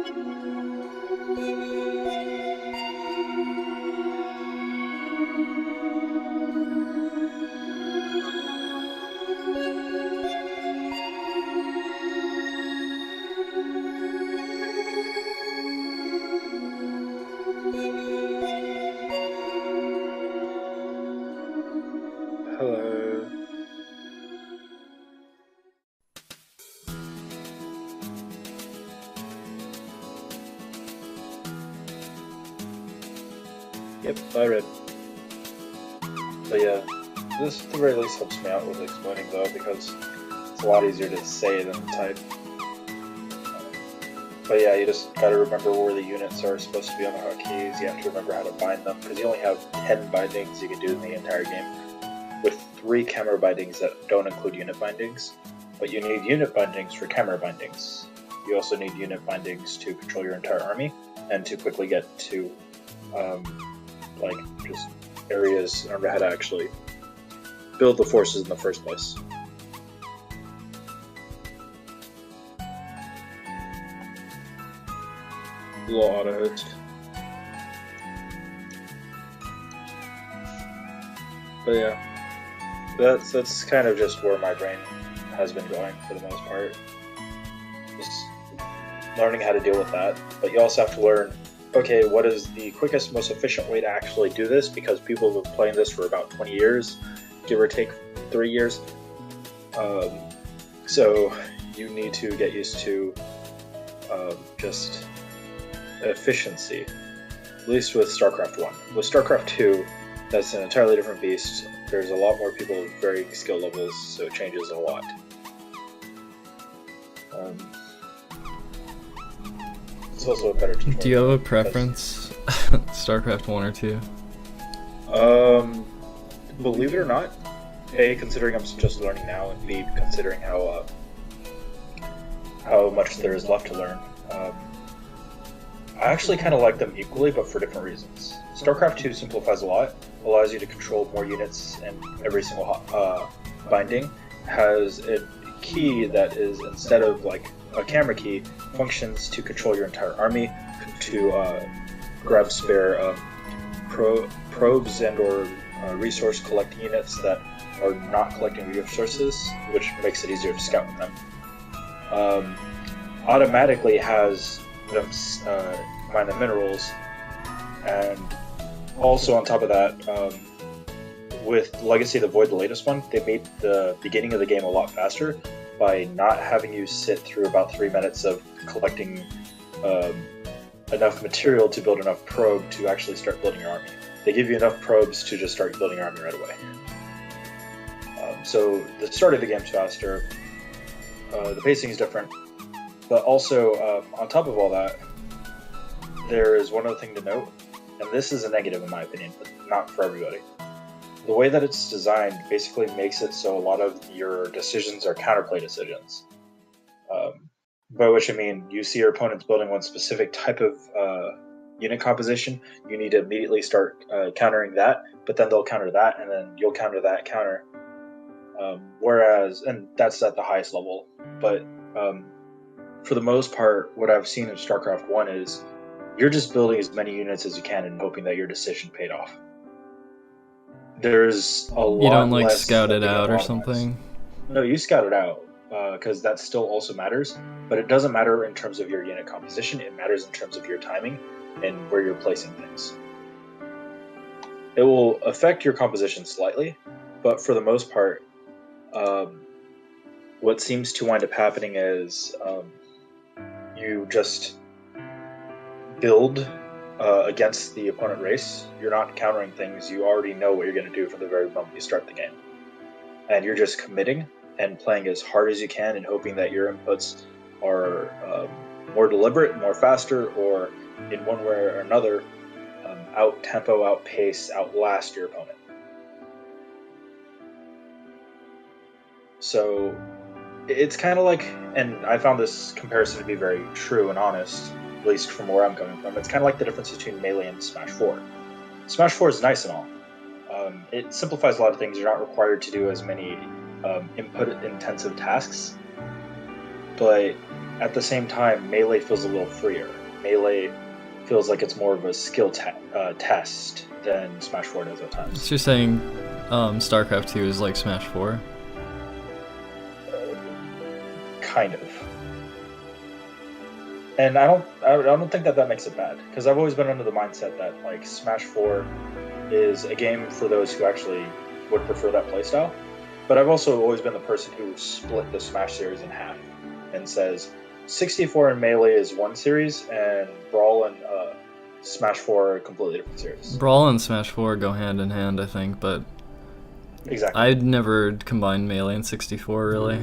Hello. Yep, I read. But yeah, this at the very least helps me out with explaining though, because it's a lot easier to say than type. But yeah, you just gotta remember where the units are supposed to be on the hotkeys. You have to remember how to bind them, because you only have 10 bindings you can do in the entire game, with 3 camera bindings that don't include unit bindings. But you need unit bindings for camera bindings. You also need unit bindings to control your entire army, and to quickly get to like just areas, and remember how to actually build the forces in the first place. Little auto hit. But yeah, that's kind of just where my brain has been going for the most part. Just learning how to deal with that. But you also have to learn, okay, what is the quickest, most efficient way to actually do this? Because people have been playing this for about 20 years, give or take 3 years. So you need to get used to just efficiency, at least with StarCraft 1. With StarCraft 2, that's an entirely different beast. There's a lot more people with varying skill levels, so it changes a lot. It's also a better tutorial. Do you have a preference, StarCraft 1 or 2? Believe it or not, A, considering I'm just learning now, and B, considering how much there is left to learn, I actually kind of like them equally, but for different reasons. StarCraft 2 simplifies a lot, allows you to control more units in every single binding, has a key that is, instead of like a camera key, functions to control your entire army, to grab spare probes and or resource collecting units that are not collecting resources, which makes it easier to scout with them. Automatically has them mine the minerals, and also on top of that, with Legacy of the Void, the latest one, they made the beginning of the game a lot faster by not having you sit through about 3 minutes of collecting enough material to build enough probe to actually start building your army. They give you enough probes to just start building your army right away. So the start of the game's faster, the pacing is different, but also on top of all that, there is one other thing to note, and this is a negative in my opinion, but not for everybody. The way that it's designed basically makes it so a lot of your decisions are counterplay decisions. By which I mean, you see your opponents building one specific type of unit composition, you need to immediately start countering that, but then they'll counter that, and then you'll counter that counter. Whereas, and that's at the highest level, but for the most part, what I've seen in StarCraft 1 is you're just building as many units as you can and hoping that your decision paid off. There's a lot. You don't like less scout it out or optimize. something? No, you scout it out, because that still also matters, but it doesn't matter in terms of your unit composition, it matters in terms of your timing and where you're placing things. It will affect your composition slightly, but for the most part, what seems to wind up happening is you just build against the opponent race. You're not countering things, you already know what you're going to do from the very moment you start the game. And you're just committing and playing as hard as you can and hoping that your inputs are more deliberate, more faster, or in one way or another, out-tempo, outpace, outlast your opponent. So it's kind of like, and I found this comparison to be very true and honest, at least from where I'm coming from, it's kind of like the difference between Melee and Smash 4. Smash 4 is nice and all. It simplifies a lot of things. You're not required to do as many input-intensive tasks, but at the same time, Melee feels a little freer. Melee feels like it's more of a skill test than Smash 4 does at times. So you're saying StarCraft 2 is like Smash 4? Kind of. And I don't think that makes it bad, because I've always been under the mindset that like Smash 4 is a game for those who actually would prefer that playstyle. But I've also always been the person who split the Smash series in half and says 64 and Melee is one series, and Brawl and Smash 4 are completely different series. Brawl and Smash 4 go hand in hand, I think, but exactly. I'd never combine Melee and 64 really.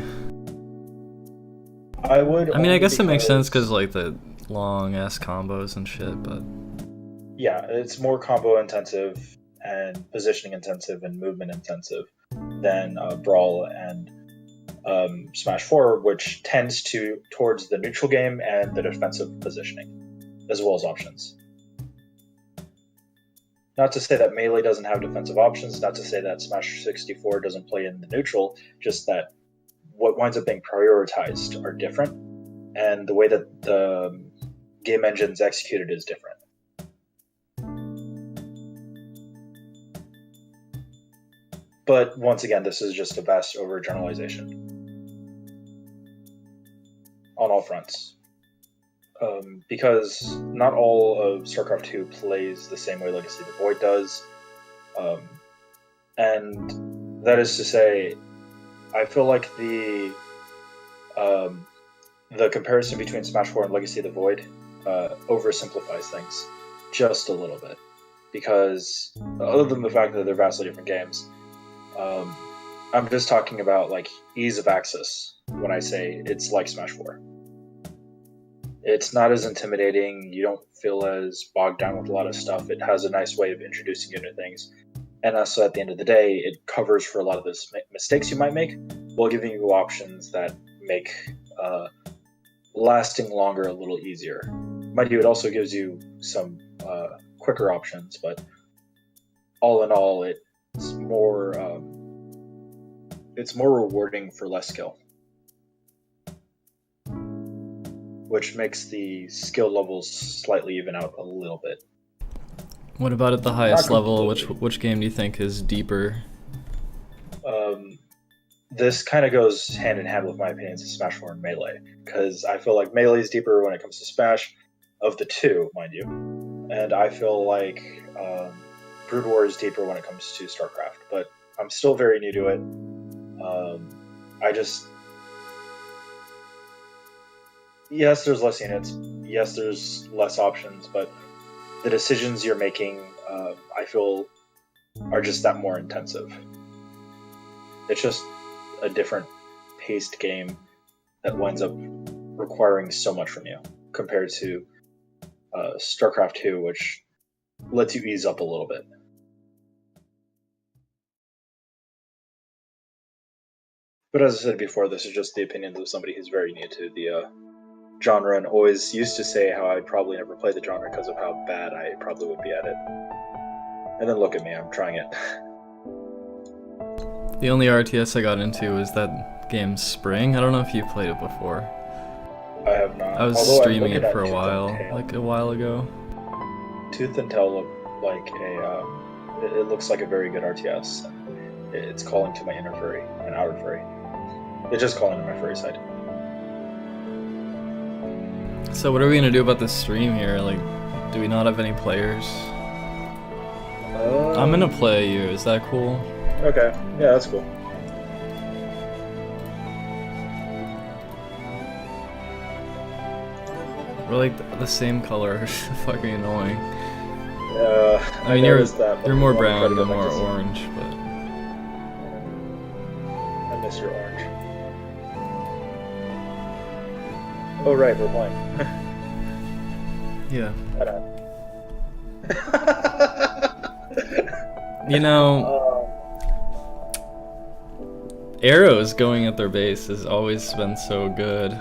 I would. I mean, I guess it makes sense because like the long ass combos and shit, but yeah, it's more combo intensive and positioning intensive and movement intensive than Brawl and Smash 4, which tends towards the neutral game and the defensive positioning, as well as options. Not to say that Melee doesn't have defensive options, not to say that Smash 64 doesn't play in the neutral, just that what winds up being prioritized are different, and the way that the game engine's executed is different. But once again, this is just a vast overgeneralization on all fronts. Because not all of StarCraft 2 plays the same way Legacy of the Void does. And that is to say, I feel like the comparison between Smash 4 and Legacy of the Void oversimplifies things just a little bit. Because other than the fact that they're vastly different games, I'm just talking about like ease of access when I say it's like Smash 4. It's not as intimidating, you don't feel as bogged down with a lot of stuff, it has a nice way of introducing you to things. And also at the end of the day, it covers for a lot of the mistakes you might make, while giving you options that make lasting longer a little easier. Mind you, it also gives you some quicker options, but all in all, it's more rewarding for less skill, which makes the skill levels slightly even out a little bit. What about at the highest level? Which game do you think is deeper? This kind of goes hand in hand with my opinions of Smash 4 and Melee, because I feel like Melee is deeper when it comes to Smash, of the two, mind you, and I feel like Brood War is deeper when it comes to StarCraft, but I'm still very new to it. Yes, there's less units, yes, there's less options, but the decisions you're making, I feel, are just that more intensive. It's just a different paced game that winds up requiring so much from you compared to StarCraft 2, which lets you ease up a little bit. But as I said before, this is just the opinions of somebody who's very new to the genre and always used to say how I'd probably never play the genre because of how bad I probably would be at it. And then look at me, I'm trying it. The only RTS I got into was that game Spring. I don't know if you played it before. I have not. I was streaming it for a while, like a while ago. Tooth and Tail look like it looks like a very good RTS. It's calling to my inner furry and outer furry. It's just calling to my furry side. So what are we gonna do about this stream here? Like, do we not have any players? I'm gonna play you, is that cool? Okay, yeah, that's cool. We're like the same color, fucking annoying. I mean, you're more brown than more orange, but... I miss your orange. Oh right, we're playing. Yeah. You know, arrows going at their base has always been so good.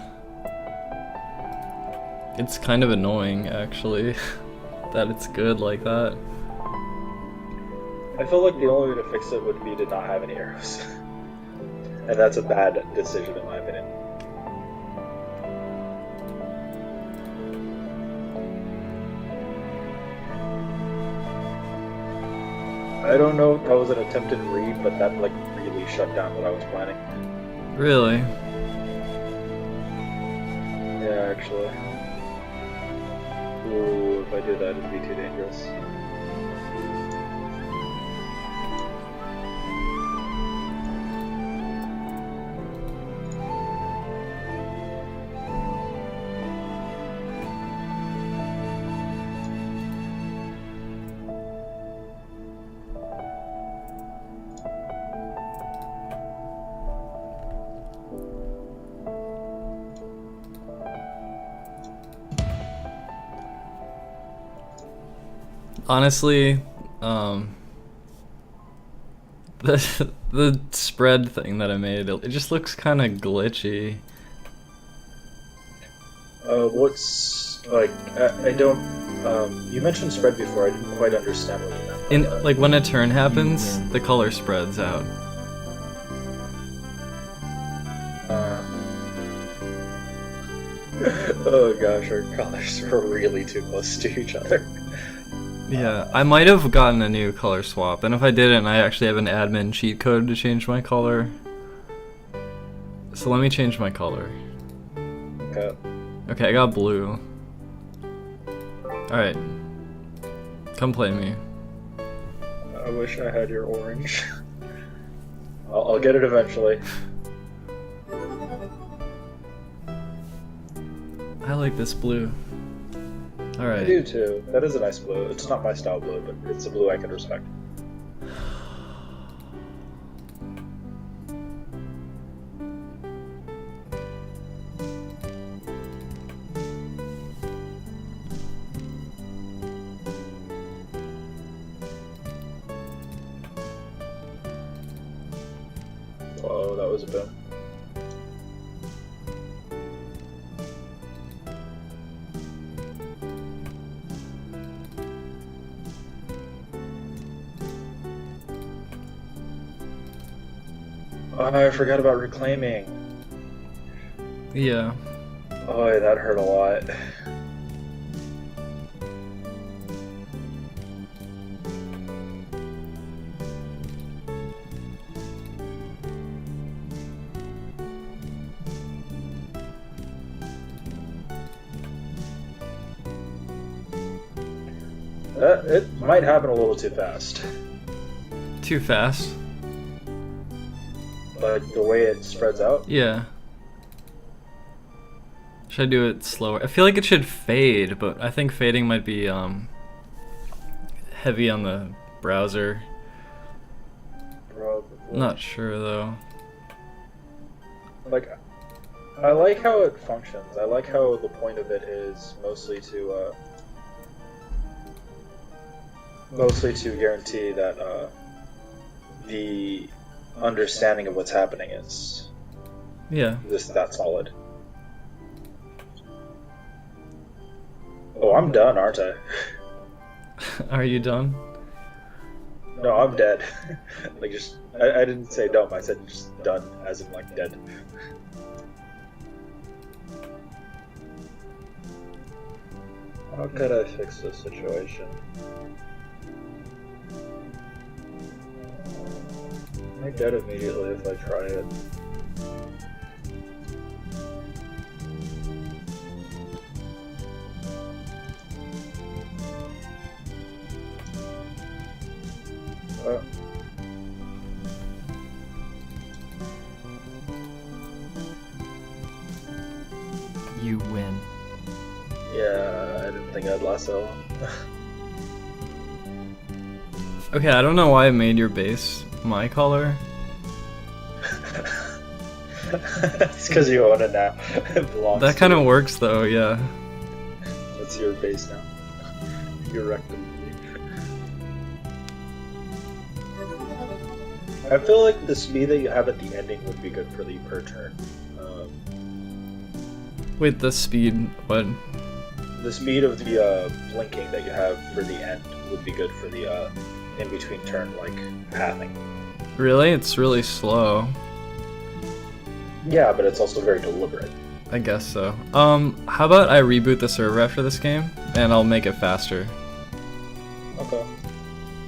It's kind of annoying, actually, that it's good like that. I feel like the only way to fix it would be to not have any arrows. And that's a bad decision in my opinion. I don't know if that was an attempted read, but that like really shut down what I was planning. Really? Yeah, actually. Ooh, if I do that, it'd be too dangerous. Honestly, the spread thing that I made, it just looks kind of glitchy. What's like? I don't. You mentioned spread before. I didn't quite understand what you meant. In like when a turn happens, the color spreads out. Oh gosh, our colors were really too close to each other. Yeah, I might have gotten a new color swap, and if I didn't, I actually have an admin cheat code to change my color. So let me change my color. Okay. Okay, I got blue. Alright. Come play me. I wish I had your orange. I'll get it eventually. I like this blue. Alright. I do too. That is a nice blue. It's not my style blue, but it's a blue I can respect. Whoa, that was a boom. Oh, I forgot about reclaiming. Yeah. Oh, that hurt a lot. It might happen a little too fast. Too fast? Like the way it spreads out? Yeah. Should I do it slower? I feel like it should fade, but I think fading might be heavy on the browser. Probably. Not sure though. Like, I like how it functions. I like how the point of it is mostly to guarantee that the understanding of what's happening is just that solid. Oh, I'm done, aren't I? Are you done? No, I'm dead. Like, just I didn't say dumb. I said just done, as in like dead. How could I fix this situation? I'm dead immediately if I try it. You win. Yeah, I didn't think I'd last so long. Okay, I don't know why I made your base my color. It's because you own it now. It belongs That to kind of you. works though, yeah. It's your base now. You're rectum. I feel like the speed that you have at the ending would be good for the per turn. Wait, the speed, what? The speed of the blinking that you have for the end would be good for the in-between turn, like, pathing. Really? It's really slow. Yeah, but it's also very deliberate. I guess so. How about I reboot the server after this game, and I'll make it faster. Okay.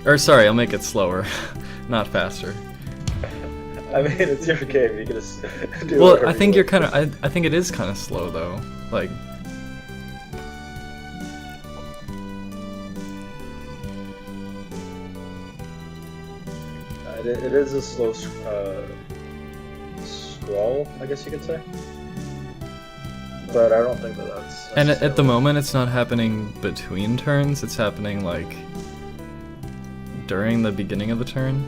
Or sorry, I'll make it slower, not faster. I mean, it's your game. You can just do Well, whatever I think you you're want. kind of. I think it is kind of slow though. Like. It is a slow scroll, I guess you could say. But I don't think that that's. And at the moment, it's not happening between turns. It's happening like during the beginning of the turn.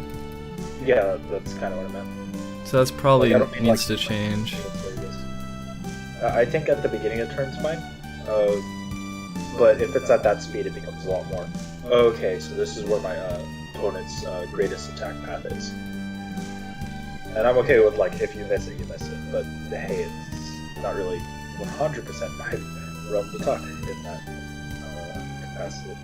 Yeah, that's kind of what I meant. So that's probably Like, I don't mean, needs like, to change. I think at the beginning of the turn's fine. But if it's at that speed, it becomes a lot more. Okay, so this is where my opponent's greatest attack path is. And I'm okay with, like, if you miss it, you miss it. But hey, it's not really 100% my realm to talk in that capacity.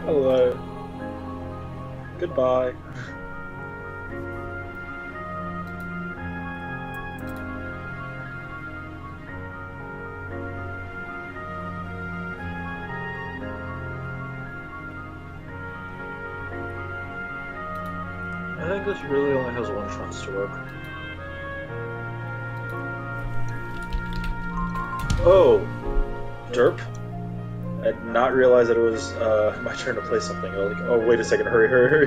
Hello. Goodbye. I think this really only has one chance to work. Oh, derp. I did not realize that it was my turn to play something. I was like, oh, wait a second, hurry, hurry, hurry.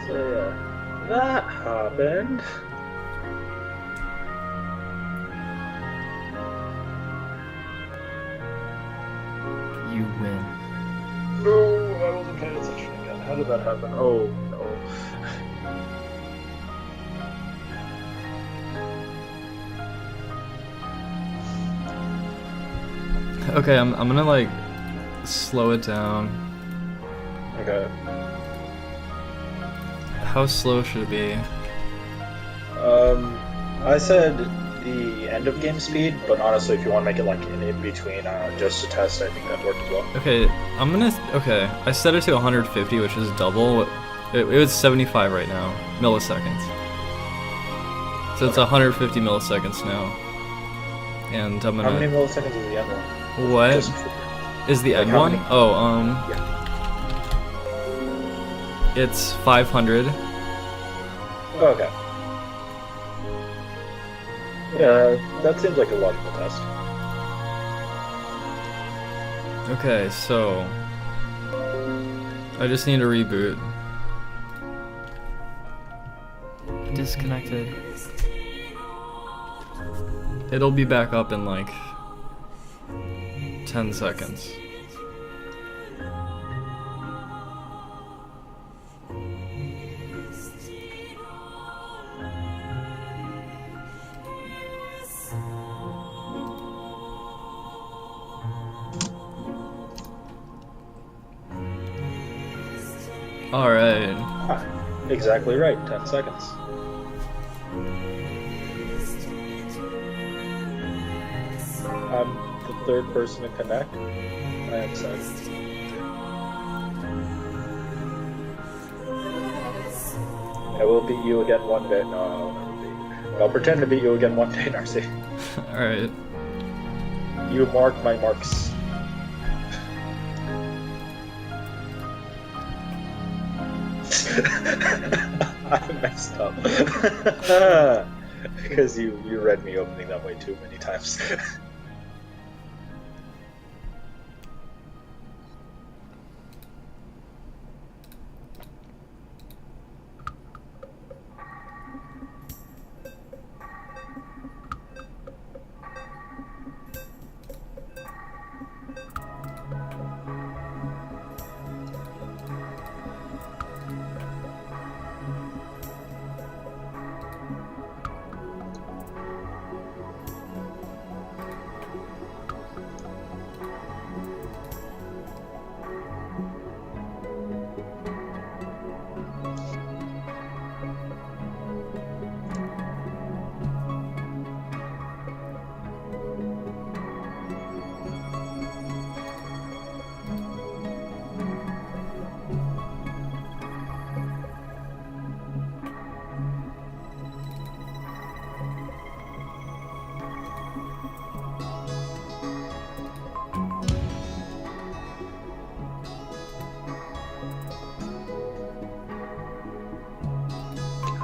So yeah, that happened. You win. No, I wasn't paying attention again. How did that happen? Oh, no. Okay, I'm gonna like slow it down. Okay. How slow should it be? I said the end of game speed, but honestly, if you want to make it like an in between, just to test, I think that worked as well. Okay, okay, I set it to 150, which is double. It was 75 right now, milliseconds. So it's 150 milliseconds now. And I'm gonna... How many milliseconds is the end one? What? Just Is the like end how one? many? Oh, Yeah. it's 500. Okay. Yeah, that seems like a logical test. Okay, so... I just need to reboot. Disconnected. It'll be back up in like 10 seconds. Alright. Ah, exactly right, 10 seconds. I'm the third person to connect. I am excited. I will beat you again one day. No, I'll never beat you. I'll pretend to beat you again one day, Narcissa. Alright. You mark my marks. I messed up. Because you read me opening that way too many times.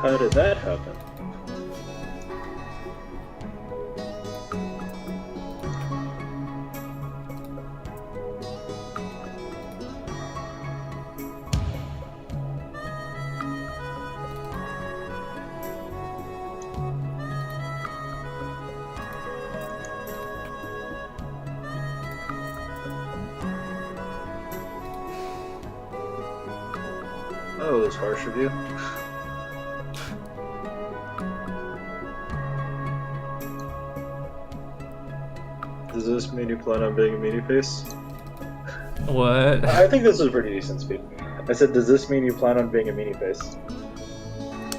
How did that happen? Oh, it was harsh of you. Does this mean you plan on being a meanie face? What? I think this was pretty decent speed. I said, does this mean you plan on being a meanie face?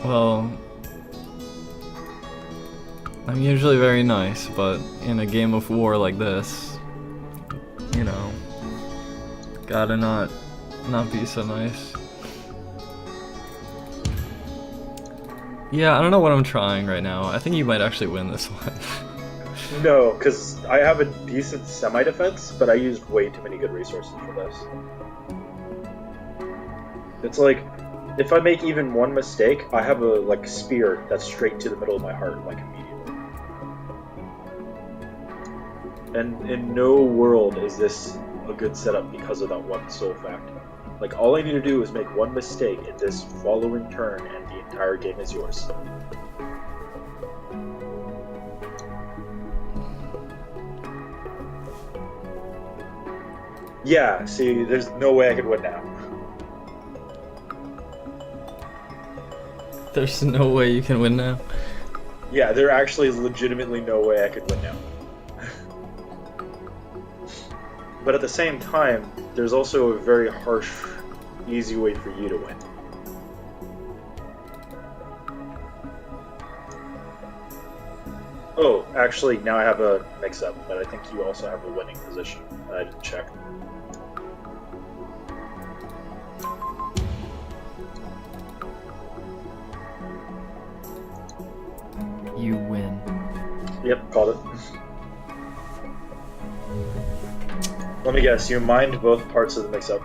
Well, I'm usually very nice, but in a game of war like this, you know, gotta not be so nice. Yeah, I don't know what I'm trying right now. I think you might actually win this one. No, because I have a decent semi-defense, but I used way too many good resources for this. It's like, if I make even one mistake, I have a spear that's straight to the middle of my heart, like immediately. And in no world is this a good setup because of that one sole fact. Like, all I need to do is make one mistake in this following turn, and the entire game is yours. Yeah, see, there's no way I could win now. There's no way you can win now. Yeah, there actually is legitimately no way I could win now. But at the same time, there's also a very harsh, easy way for you to win. Oh, actually, now I have a mix-up, but I think you also have a winning position. I didn't check. You win. Yep, called it. Let me guess, you mined both parts of the mix-up.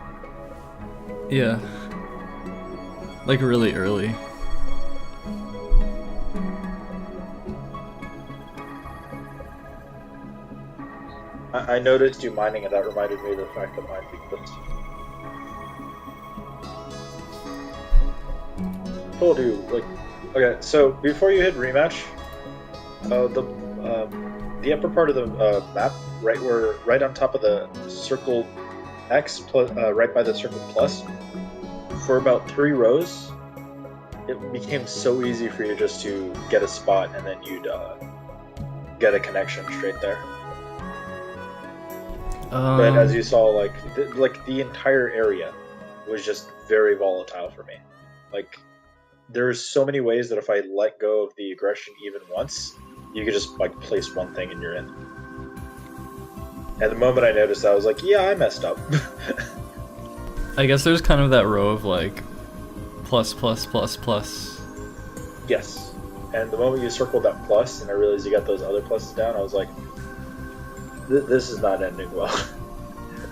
Yeah. Like really early. I noticed you mining, and that reminded me of the fact that mine exists. Told you, like, okay. So before you hit rematch, the upper part of the map, right on top of the circle X, plus, right by the circle plus, for about 3 rows, it became so easy for you just to get a spot, and then you'd get a connection straight there. But as you saw, like the entire area was just very volatile for me. Like, there's so many ways that if I let go of the aggression even once, you could just like place one thing and you're in. And the moment I noticed that, I was like, yeah, I messed up. I guess there's kind of that row of like plus plus plus plus. Yes. And the moment you circled that plus and I realized you got those other pluses down, I was like, this is not ending well.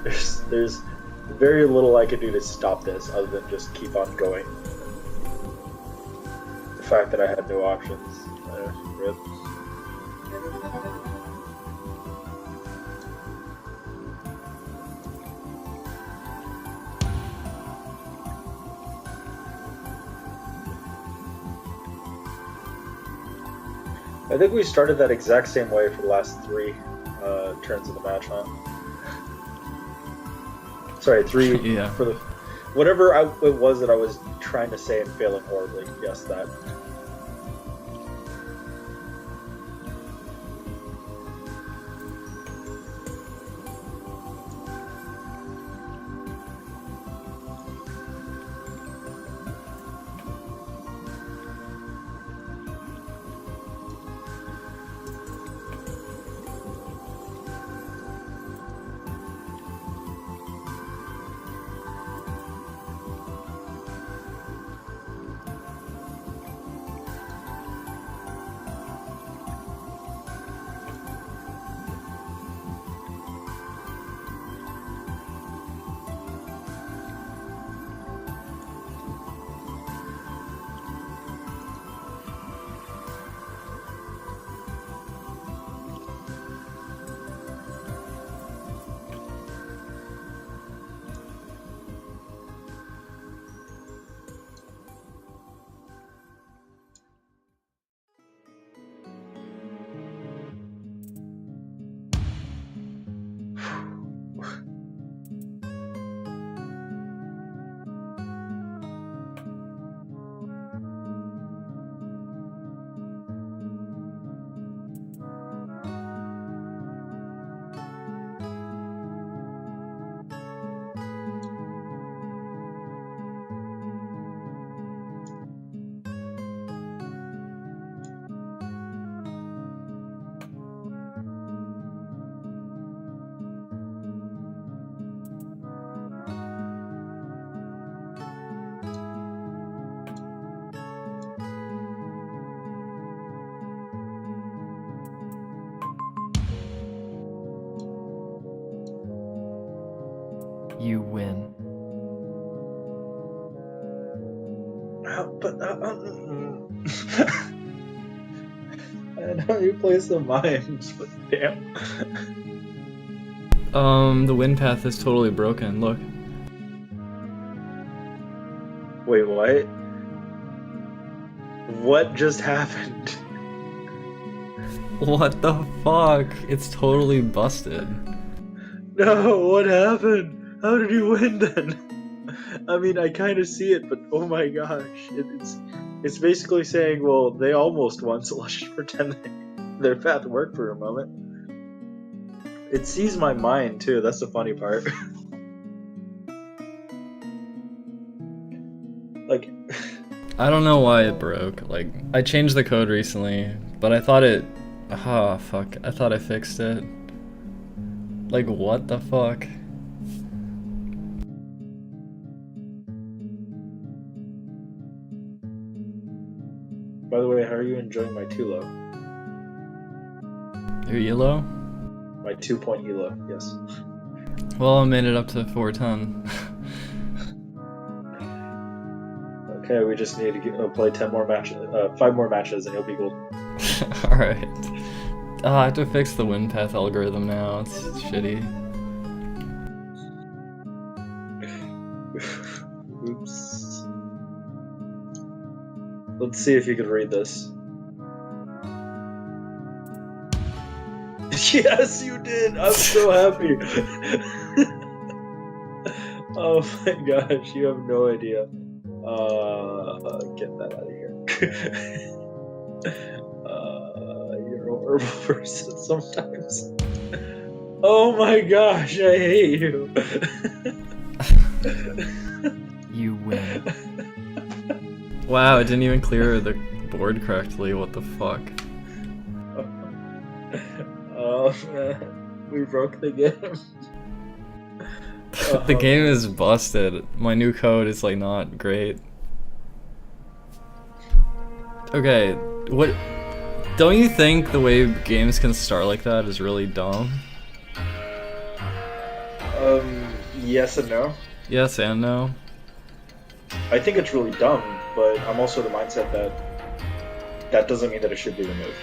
There's very little I could do to stop this other than just keep on going. The fact that I had no options. Rip. I think we started that exact same way for the last 3 turns of the match, huh? Sorry, 3 Yeah. for the whatever it was that I was trying to say and failing horribly. Yes, that. You win. But I know you play some mimes, but damn. The wind path is totally broken. Look. Wait, what? What just happened? What the fuck? It's totally busted. No, what happened? How did you win then? I mean, I kind of see it, but oh my gosh, it's basically saying, well, they almost won, so let's just pretend their path worked for a moment. It sees my mind too. That's the funny part. Like, I don't know why it broke. Like, I changed the code recently, but I thought it. Ah, fuck. I thought I fixed it. Like, what the fuck? by the way, how are you enjoying my 2 low? Your elo? My 2-point elo, yes. Well, I made it up to 410. Okay, we just need to play 10 more matches, 5 more matches, and you'll be golden. Alright. I have to fix the wind path algorithm now. It's shitty. Oops. Let's see if you can read this. Yes, you did! I'm so happy! Oh my gosh, you have no idea. Get that out of here. You're a horrible person sometimes. Oh my gosh, I hate you. You win. Wow, it didn't even clear the board correctly. What the fuck? Oh man, we broke the game. The game is busted. My new code is like not great. Okay, what? Don't you think the way games can start like that is really dumb? Yes and no. Yes and no. I think it's really dumb, but I'm also the mindset that that doesn't mean that it should be removed.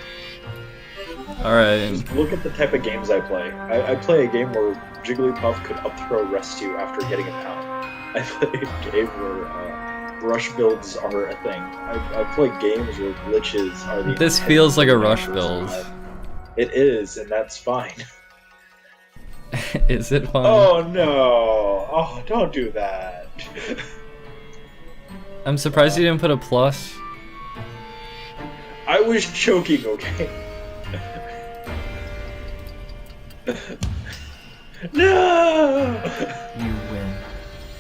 Alright. Just look at the type of games I play. I play a game where Jigglypuff could up throw Rescue after getting a pound. I play a game where rush builds are a thing. I play games where glitches are the. This feels like a rush build. It is, and that's fine. Is it fine? Oh no! Oh, don't do that. I'm surprised you didn't put a plus. I was choking, okay? No! You win.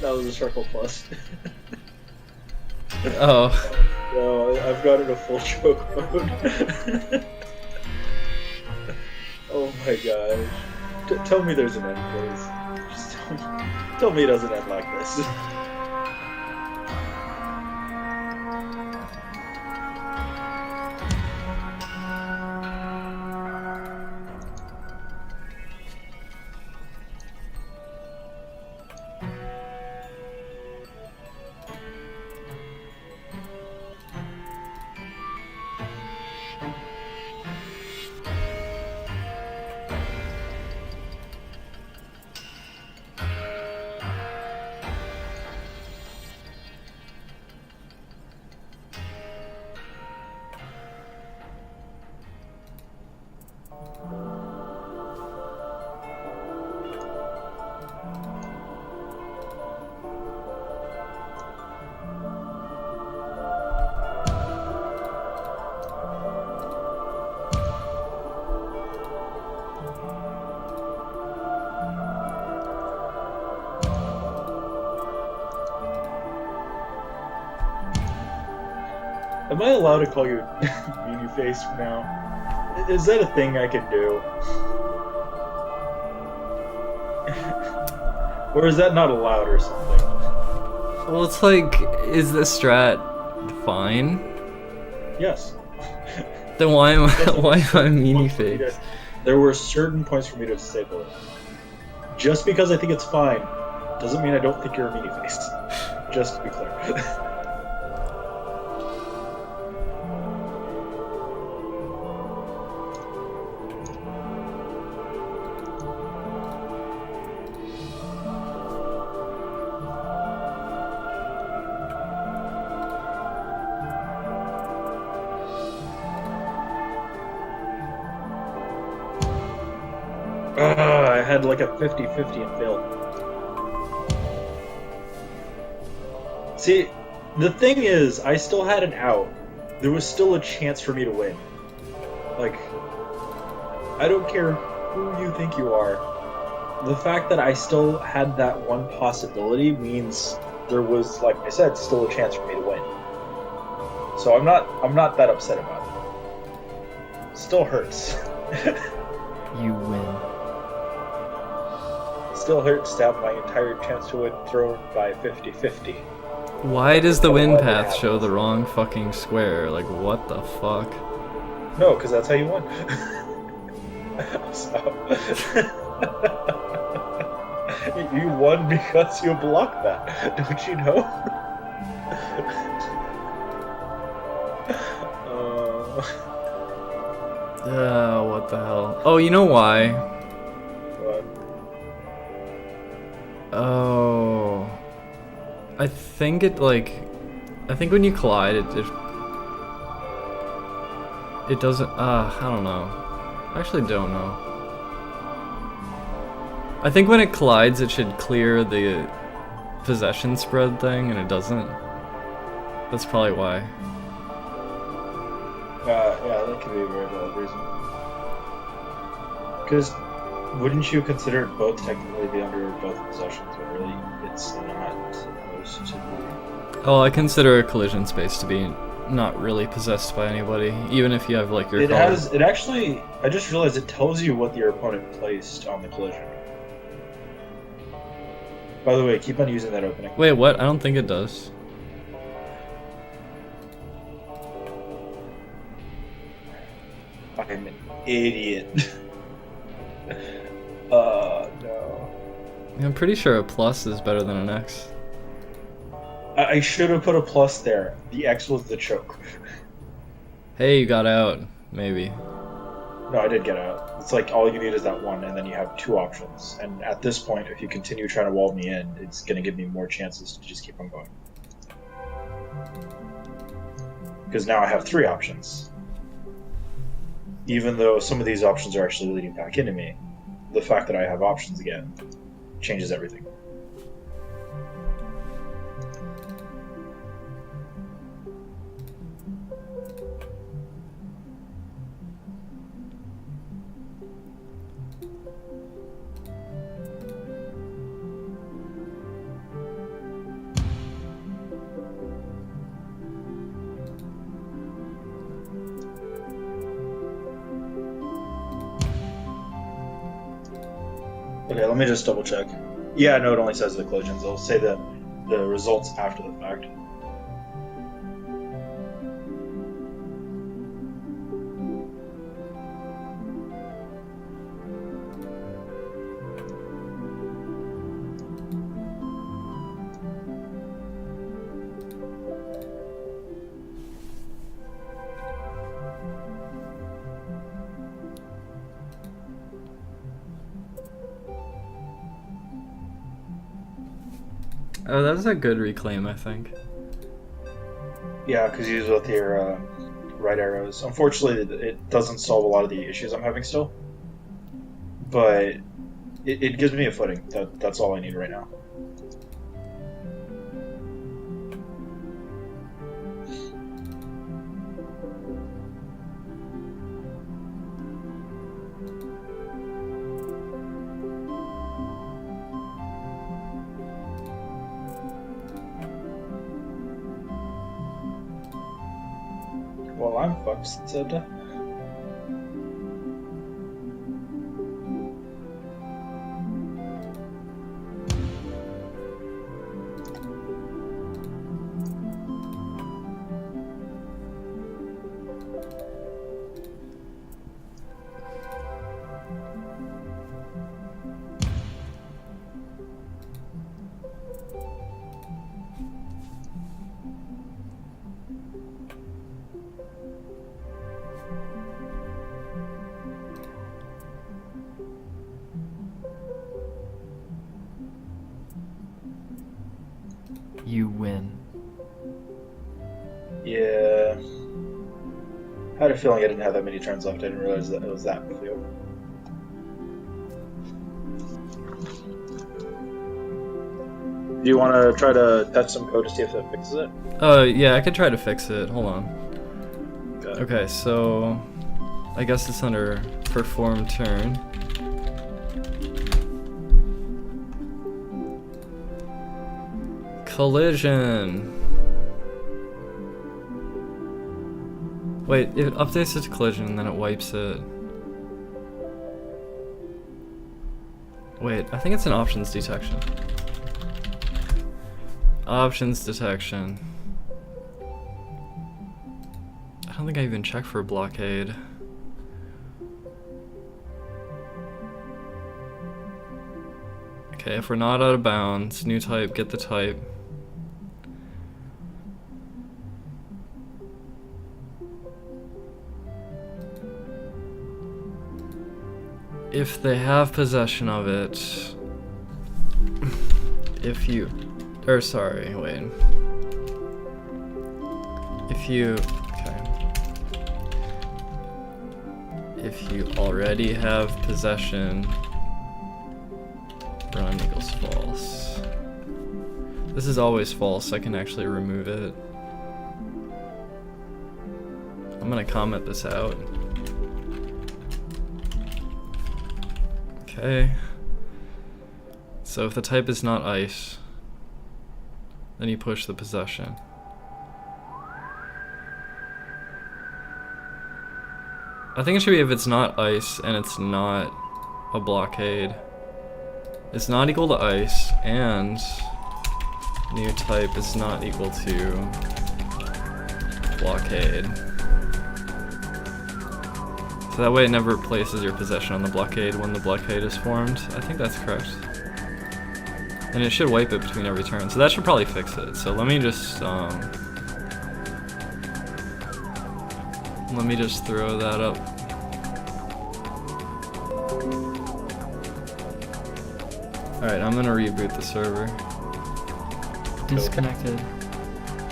That was a circle plus. Oh. No, I've got it a full choke mode. Oh my gosh. Tell me there's an end, please. Just tell me it doesn't end like this. Am I allowed to call you Meanie Face now? Is that a thing I can do? Or is that not allowed or something? Well, it's like, is the strat fine? Yes. Then why am I Meanie Face? There were certain points for me to disable it. Just because I think it's fine Doesn't mean I don't think you're a meaty face. Just to be clear. I had like a 50-50 and failed. See, the thing is, I still had an out. There was still a chance for me to win. Like, I don't care who you think you are. The fact that I still had that one possibility means there was, like I said, still a chance for me to win. So I'm not that upset about it. Still hurts. You win. Still hurts to have my entire chance to win thrown by 50-50. Why does the win path show the wrong fucking square? Like, what the fuck? No, because that's how you won. So, you won because you blocked that. Don't you know? What the hell? Oh, you know why? What? Oh. I think when you collide, it doesn't, I don't know. I actually don't know. I think when it collides, it should clear the possession spread thing, and it doesn't. That's probably why. Yeah, that could be a very valid reason. Because wouldn't you consider it both technically be under both possessions, but really it's not supposed to be? Oh, I consider a collision space to be not really possessed by anybody, even if you have like your color. It actually, I just realized it tells you what your opponent placed on the collision. By the way, keep on using that opening. Wait, what? I don't think it does. I'm an idiot. No. I'm pretty sure a plus is better than an X. I should have put a plus there. The X was the choke. Hey, you got out. Maybe. No, I did get out. It's like all you need is that one, and then you have two options. And at this point, if you continue trying to wall me in, it's going to give me more chances to just keep on going. Because now I have three options. Even though some of these options are actually leading back into me, the fact that I have options again changes everything. Okay, let me just double check. Yeah, no, it only says the collisions. It'll say the results after the fact. Oh, that was a good reclaim, I think. Yeah, because you use both your right arrows. Unfortunately, it doesn't solve a lot of the issues I'm having still. But it gives me a footing. That's all I need right now. Well, I'm fucked, said. you win. Yeah. I had a feeling I didn't have that many turns left. I didn't realize that it was that field. Do you want to try to touch some code to see if it fixes it? Yeah, I could try to fix it. Hold on. Okay, so I guess it's under perform turn. Collision. Wait, it updates it to collision and then it wipes it. Wait, I think it's an options detection. Options detection. I don't think I even checked for blockade. Okay, if we're not out of bounds, new type, get the type. If they have possession of it, if you, or sorry, wait. If you, okay. If you already have possession, run equals false. This is always false, I can actually remove it. I'm gonna comment this out. Okay. So if the type is not ice, then you push the possession. I think it should be if it's not ice and it's not a blockade. It's not equal to ice and new type is not equal to blockade. So that way it never places your possession on the blockade when the blockade is formed. I think that's correct. And it should wipe it between every turn, so that should probably fix it. So let me just throw that up. Alright, I'm gonna reboot the server. Disconnected.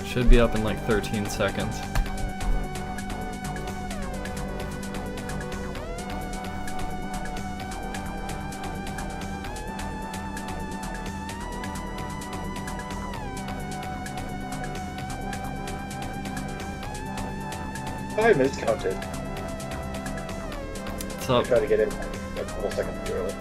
Should be up in like 13 seconds. I miscounted. What's up? I tried to get in a couple seconds too early.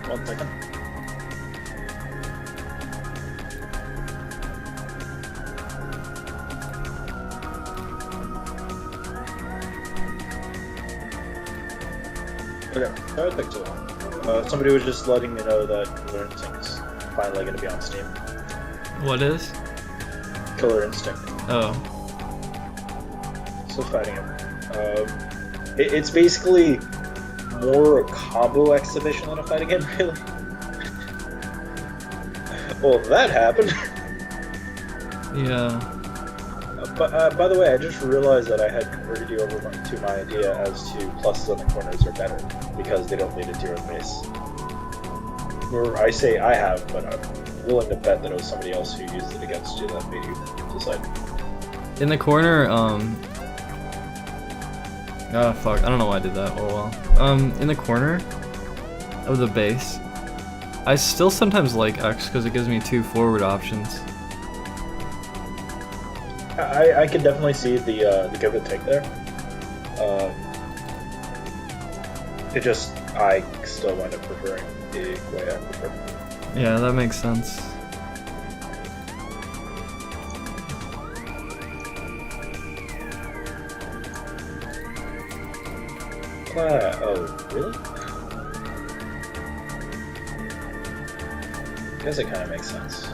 One second. Okay, that would take too long. Somebody was just letting me know that Killer Instinct's finally going to be on Steam. What is? Killer Instinct. Oh. Still fighting him. It's basically more a combo exhibition than a fighting game, really. Well, that happened. Yeah. But by the way, I just realized that I had converted you over to my idea as to pluses on the corners are better because they don't lead into your own base. Or I say I have, but I'm willing to bet that it was somebody else who used it against you that made you decide. In the corner, oh fuck, I don't know why I did that. Oh well. In the corner of the base, I still sometimes like X because it gives me 2 forward options. I could definitely see the give and take there. It just, I still wind up preferring the way I prefer. Yeah, that makes sense. Oh, really? I guess it kind of makes sense.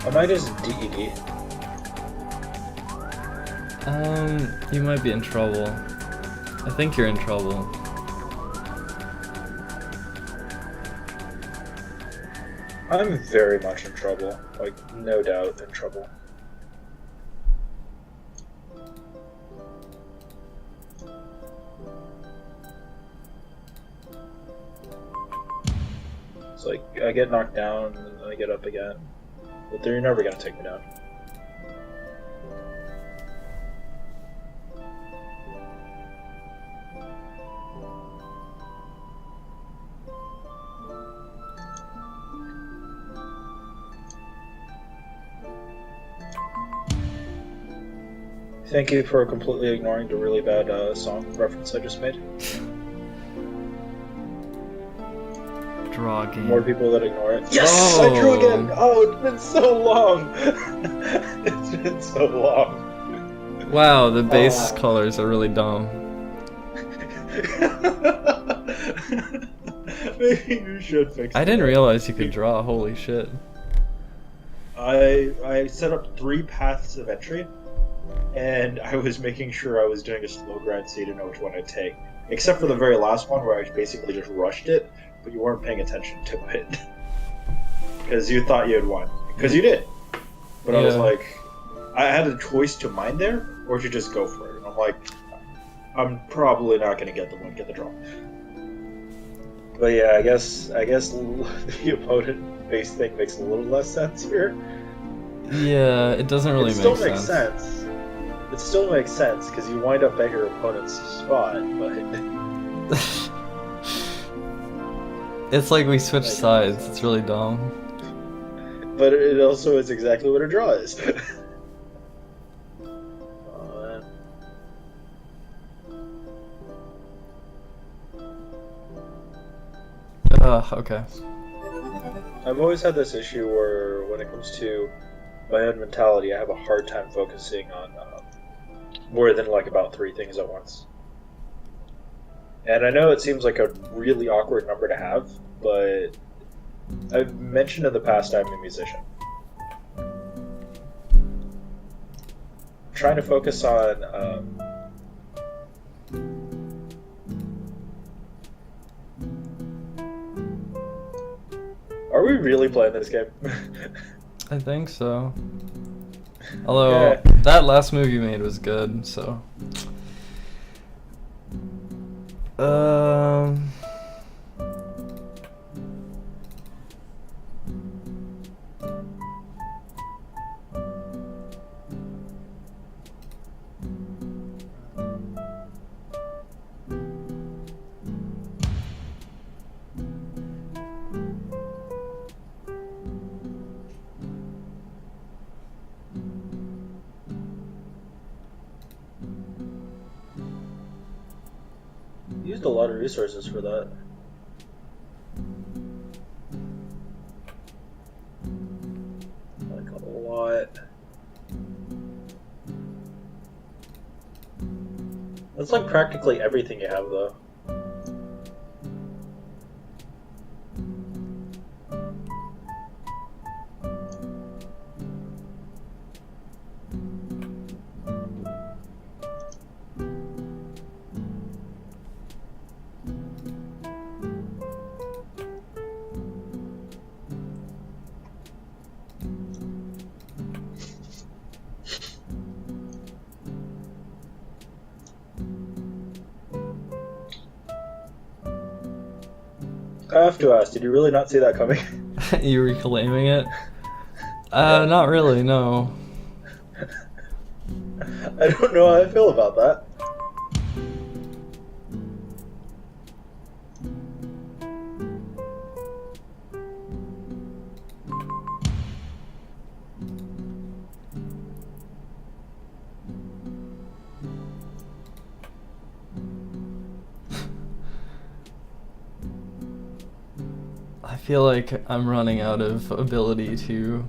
I might just DED. You might be in trouble. I think you're in trouble. I'm very much in trouble. Like, no doubt in trouble. It's like, I get knocked down, and then I get up again. But they're never gonna take me down. Thank you for completely ignoring the really bad song reference I just made. Draw game. More people that ignore it. Yes! Oh. I drew again! Oh, it's been so long! It's been so long. Wow, the base colors are really dumb. Maybe you should fix it. I didn't realize you could draw, holy shit. I set up 3 paths of entry, and I was making sure I was doing a slow grind so you didn't know which one I'd take. Except for the very last one where I basically just rushed it, but you weren't paying attention to it. Because you thought you had won. Because you did. But I was like, I had a choice to mine there, or to just go for it. And I'm like, I'm probably not going to get the draw. But yeah, I guess the opponent base thing makes a little less sense here. Yeah, it doesn't really make sense. It still makes sense. It still makes sense, because you wind up at your opponent's spot, but... It's like we switched sides, it's really dumb. But it also is exactly what a draw is. Okay. I've always had this issue where, when it comes to my own mentality, I have a hard time focusing on more than like about 3 things at once. And I know it seems like a really awkward number to have, but I've mentioned in the past I'm a musician. I'm trying to focus on are we really playing this game? I think so. Although, that last move you made was good, so... Used a lot of resources for that. Like a lot. That's like practically everything you have, though. I have to ask, did you really not see that coming? You reclaiming it? Not really, no. I don't know how I feel about that. I feel like I'm running out of ability to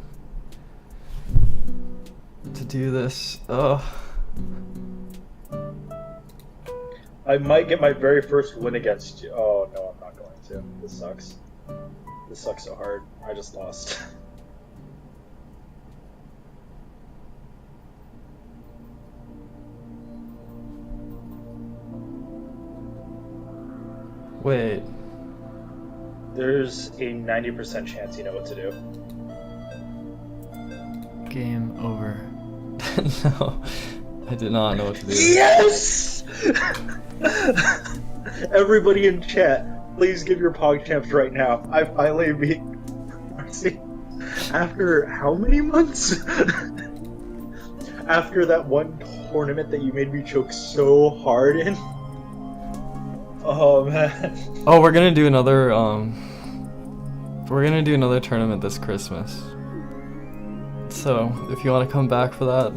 do this. Ugh. I might get my very first win against you. Oh no, I'm not going to. This sucks. This sucks so hard. I just lost. Wait. There's a 90% chance you know what to do. Game over. No, I did not know what to do. Yes! Everybody in chat, please give your PogChamps right now. I finally beat Marcy. After how many months? After that one tournament that you made me choke so hard in. Oh man. Oh, we're gonna do another tournament this Christmas. So, if you want to come back for that.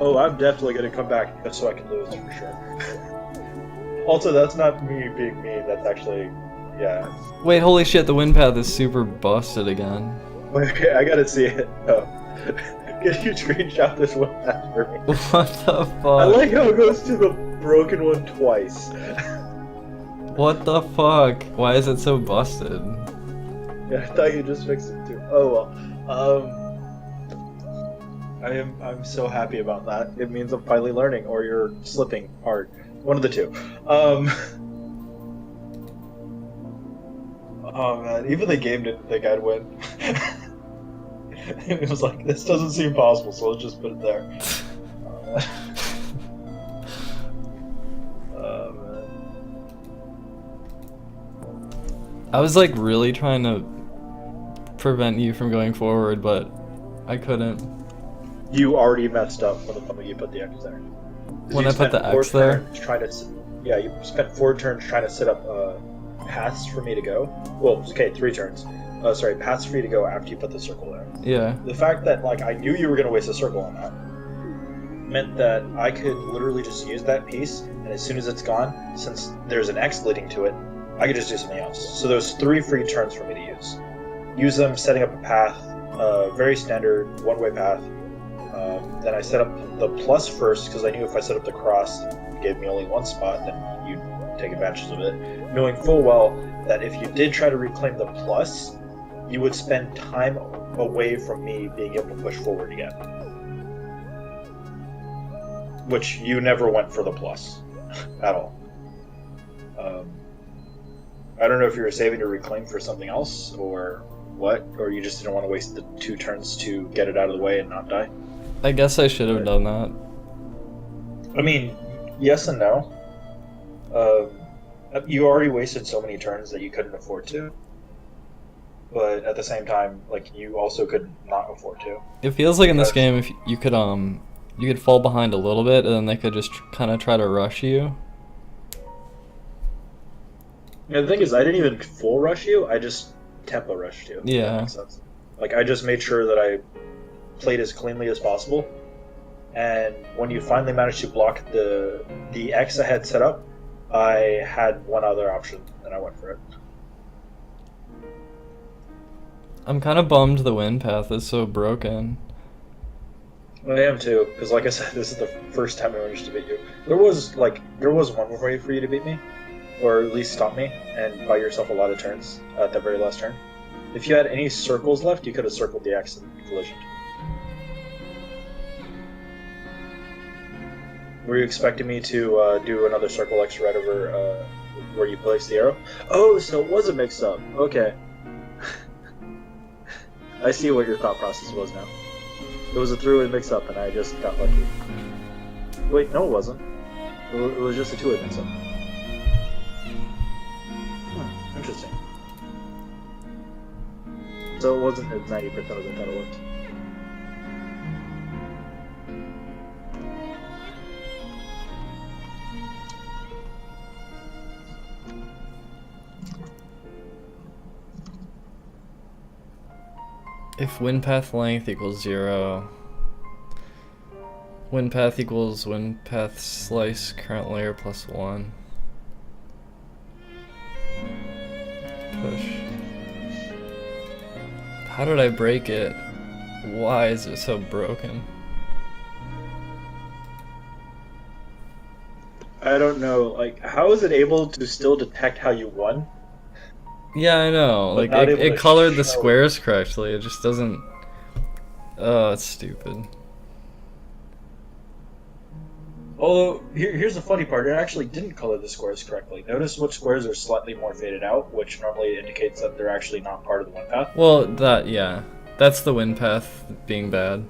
Oh, I'm definitely gonna come back just so I can lose for sure. Also, that's not me being me, that's actually, yeah. Wait, holy shit, the wind path is super busted again. Okay, I gotta see it. Oh. Can you screenshot this one for me? What the fuck? I like how it goes to the broken one twice. What the fuck? Why is it so busted? Yeah, I thought you just fixed it too. Oh well. I'm so happy about that. It means I'm finally learning, or you're slipping hard. One of the two. Oh man, even the game didn't think I'd win. It was like, this doesn't seem possible, so let's just put it there. Oh man. I was like really trying to prevent you from going forward, but I couldn't. You already messed up from the moment you put the X there. When I put the X there? Yeah, you spent 4 turns trying to set up paths for me to go. Well, okay, 3 turns. Sorry, paths for you to go after you put the circle there. Yeah. The fact that like I knew you were gonna waste a circle on that meant that I could literally just use that piece, and as soon as it's gone, since there's an X leading to it, I could just do something else. So there's 3 free turns for me to use. Use them setting up a path, very standard one-way path. Then I set up the plus first because I knew if I set up the cross, it gave me only 1 spot, then you'd take advantage of it. Knowing full well that if you did try to reclaim the plus, you would spend time away from me being able to push forward again. Which you never went for the plus at all. I don't know if you were saving your reclaim for something else or what, or you just didn't want to waste the 2 turns to get it out of the way and not die. I guess I should have done that. I mean, yes and no. You already wasted so many turns that you couldn't afford to. But at the same time, like, you also could not afford to. It feels like in this game, if you could fall behind a little bit, and then they could just kind of try to rush you. Yeah, the thing is, I didn't even full rush you. I just tempo rushed you. Yeah. That makes sense. Like, I just made sure that I played as cleanly as possible. And when you finally managed to block the X I had set up, I had one other option, and I went for it. I'm kind of bummed the wind path is so broken. I am too, because like I said, this is the first time I managed to beat you. There was one way for you to beat me, or at least stop me, and buy yourself a lot of turns at the very last turn. If you had any circles left, you could have circled the X and collisioned. Were you expecting me to do another circle X right over where you placed the arrow? Oh, so it was a mix-up. Okay. I see what your thought process was now. It was a three-way mix-up, and I just got lucky. Wait, no, it wasn't. It was just a two-way mix-up. Interesting. So it wasn't as 90% as I thought it was. If wind path length equals 0, wind path equals wind path slice current layer plus 1. Push. How did I break it? Why is it so broken? I don't know, like, how is it able to still detect how you won? Yeah, I know. Like, it colored the squares correctly. It just doesn't... Oh, it's stupid. Although, here's the funny part, it actually didn't color the squares correctly. Notice which squares are slightly more faded out, which normally indicates that they're actually not part of the wind path. Well, yeah. That's the wind path being bad.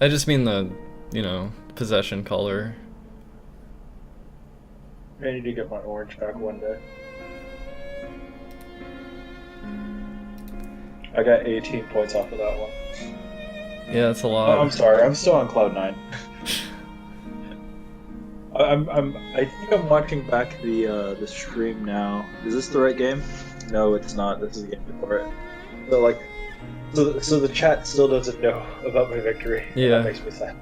I just mean the, possession color. I need to get my orange back one day. I got 18 points off of that one. Yeah, that's a lot. Oh, I'm sorry, I'm still on cloud 9. I think I'm watching back the stream now. Is this the right game? No, it's not. This is the game before it. So the chat still doesn't know about my victory. Yeah. That makes me sad.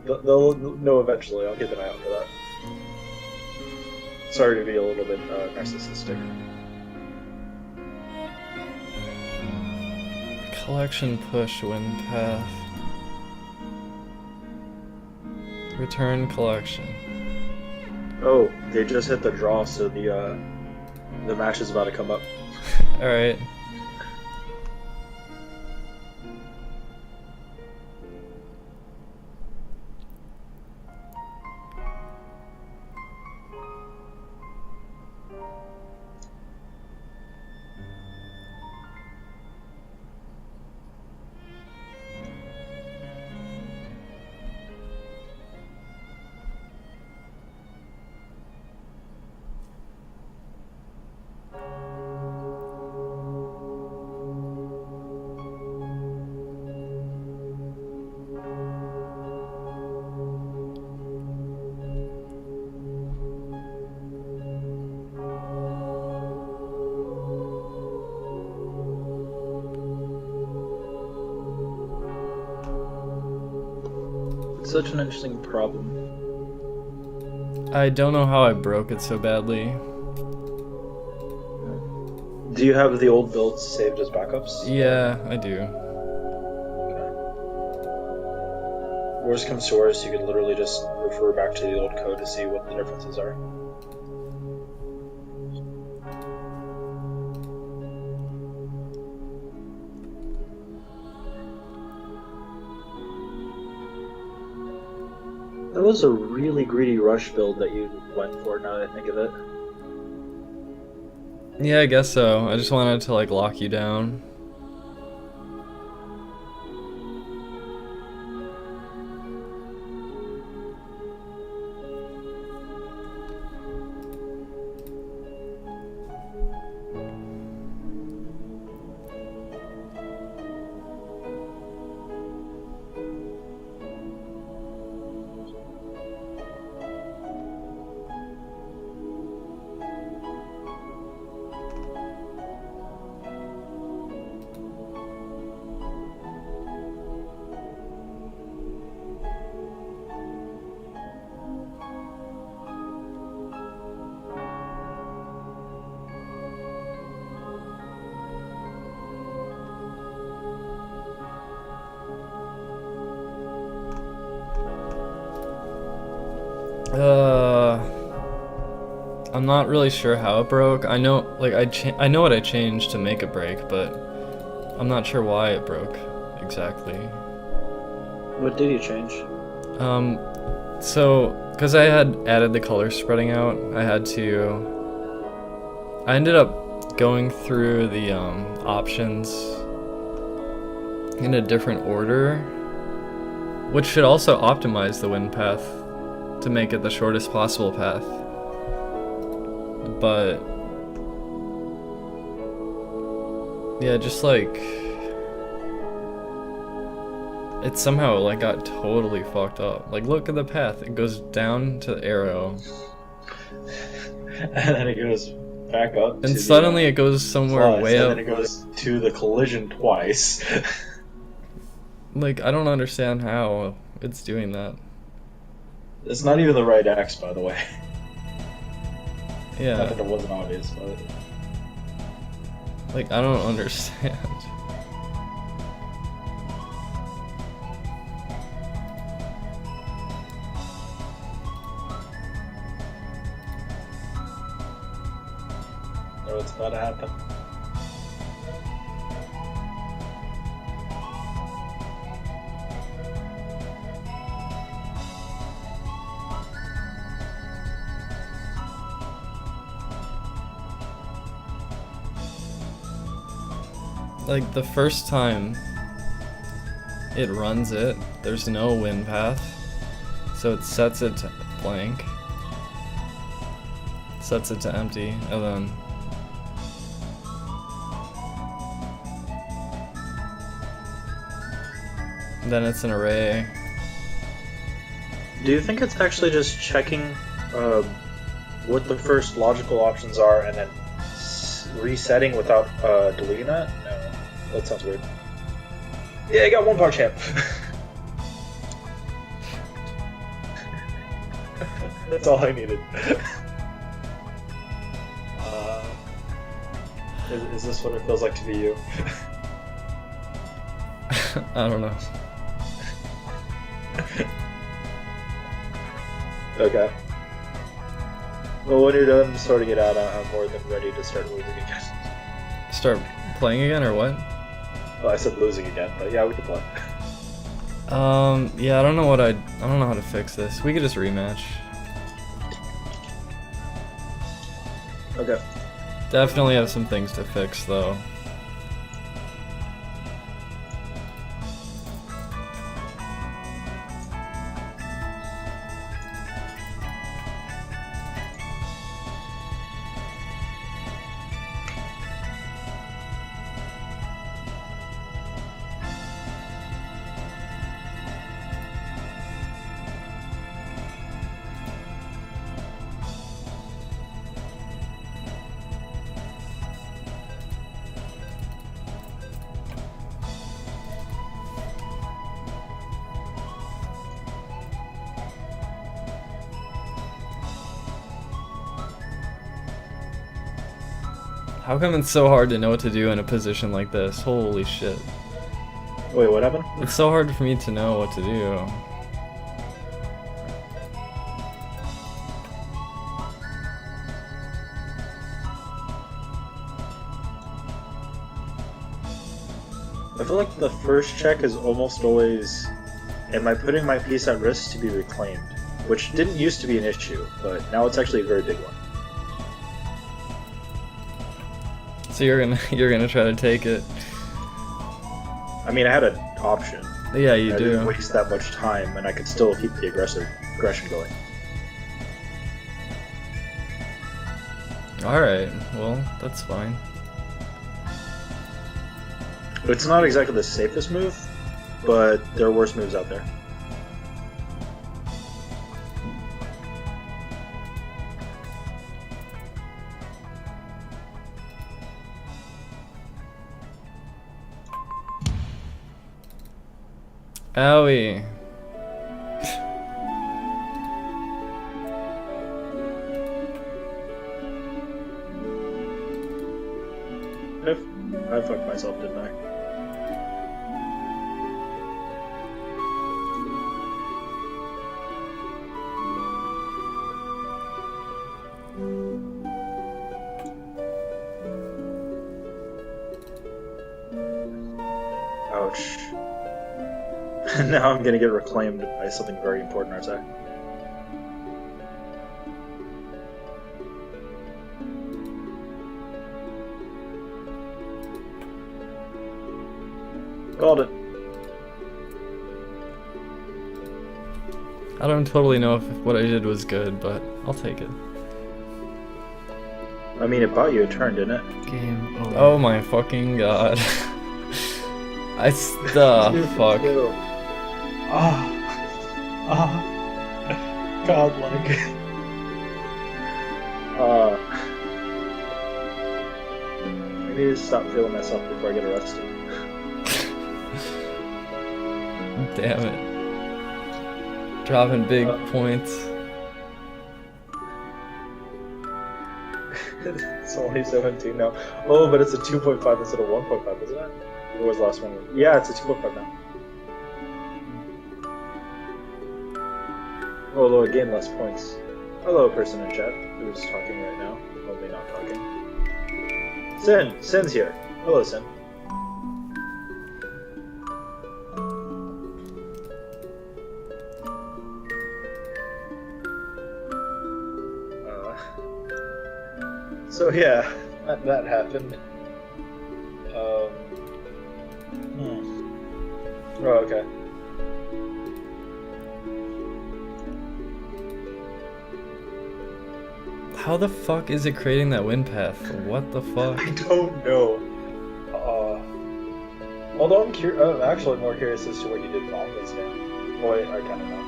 They'll know eventually. I'll keep an eye out for that. Sorry to be a little bit narcissistic. Collection push wind path. Return collection. Oh, they just hit the draw, so the match is about to come up. All right. Such an interesting problem. I don't know how I broke it so badly. Do you have the old builds saved as backups? Yeah, I do. Okay. Worst comes to worst, you could literally just refer back to the old code to see what the differences are. That was a really greedy rush build that you went for, now that I think of it. Yeah, I guess so. I just wanted to lock you down. I'm not really sure how it broke. I know, I know what I changed to make it break, but I'm not sure why it broke exactly. What did you change? So, because I had added the color spreading out, I ended up going through the options in a different order, which should also optimize the wind path to make it the shortest possible path. But yeah, just it somehow got totally fucked up. Look at the path. It goes down to the arrow. And then it goes back up. And suddenly it goes somewhere way up. And then it goes to the collision twice. I don't understand how it's doing that. It's not even the right X, by the way. Yeah. Not that it wasn't obvious, but... I don't understand. No, it's about to happen. like the first time it runs it, there's no wind path, so it sets it to blank, sets it to empty, and then it's an array. Do you think it's actually just checking what the first logical options are and then resetting without deleting that? No, that sounds weird. Yeah, I got one PogChamp. That's all I needed. Is this what it feels like to be you? I don't know. Okay. Well, when you're done sorting it out, I'm more than ready to start losing again. Start playing again or what? Well, I said losing again, but yeah, we can play. Yeah, I don't know how to fix this. We could just rematch. Okay. Definitely have some things to fix though. How come it's so hard to know what to do in a position like this? Holy shit. Wait, what happened? It's so hard for me to know what to do. I feel like the first check is almost always, am I putting my piece at risk to be reclaimed? Which didn't used to be an issue, but now it's actually a very big one. So you're gonna try to take it. I mean, I had an option. Yeah, you I do. didn't waste that much time, and I could still keep the aggression going. Alright, well, that's fine. It's not exactly the safest move, but there are worse moves out there. Owie. I fucked myself, didn't I? Ouch. Now I'm gonna get reclaimed by something very important, aren't I? Called it. I don't totally know if what I did was good, but I'll take it. I mean, it bought you a turn, didn't it? Game over. Oh my fucking god. Fuck. Godlike. I need to stop feeling myself before I get arrested. Damn it. Dropping big points. It's only 17 now. Oh, but it's a 2.5 instead of 1.5, isn't it? What was the last one? Yeah, it's a 2.5 now. Although I gained less points. Hello, person in chat who's talking right now. Only not talking. Sin! Sin's here. Hello, Sin. So yeah, that happened. Oh, okay. How the fuck is it creating that wind path? What the fuck? I don't know. Although I'm actually more curious as to what you did wrong this game. Well, I kind of know.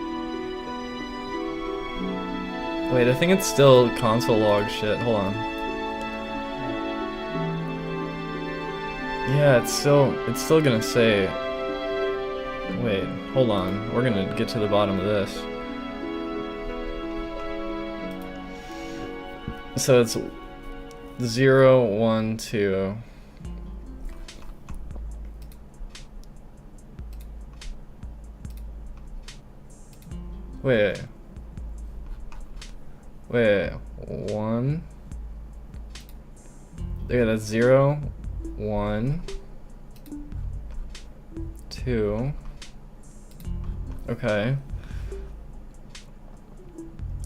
Wait, I think it's still console log shit. Hold on. Yeah, it's still gonna say. Wait, hold on. We're gonna get to the bottom of this. So it's 0, 1, 2. Wait, 1. Yeah, that's 0, 1, 2. Okay.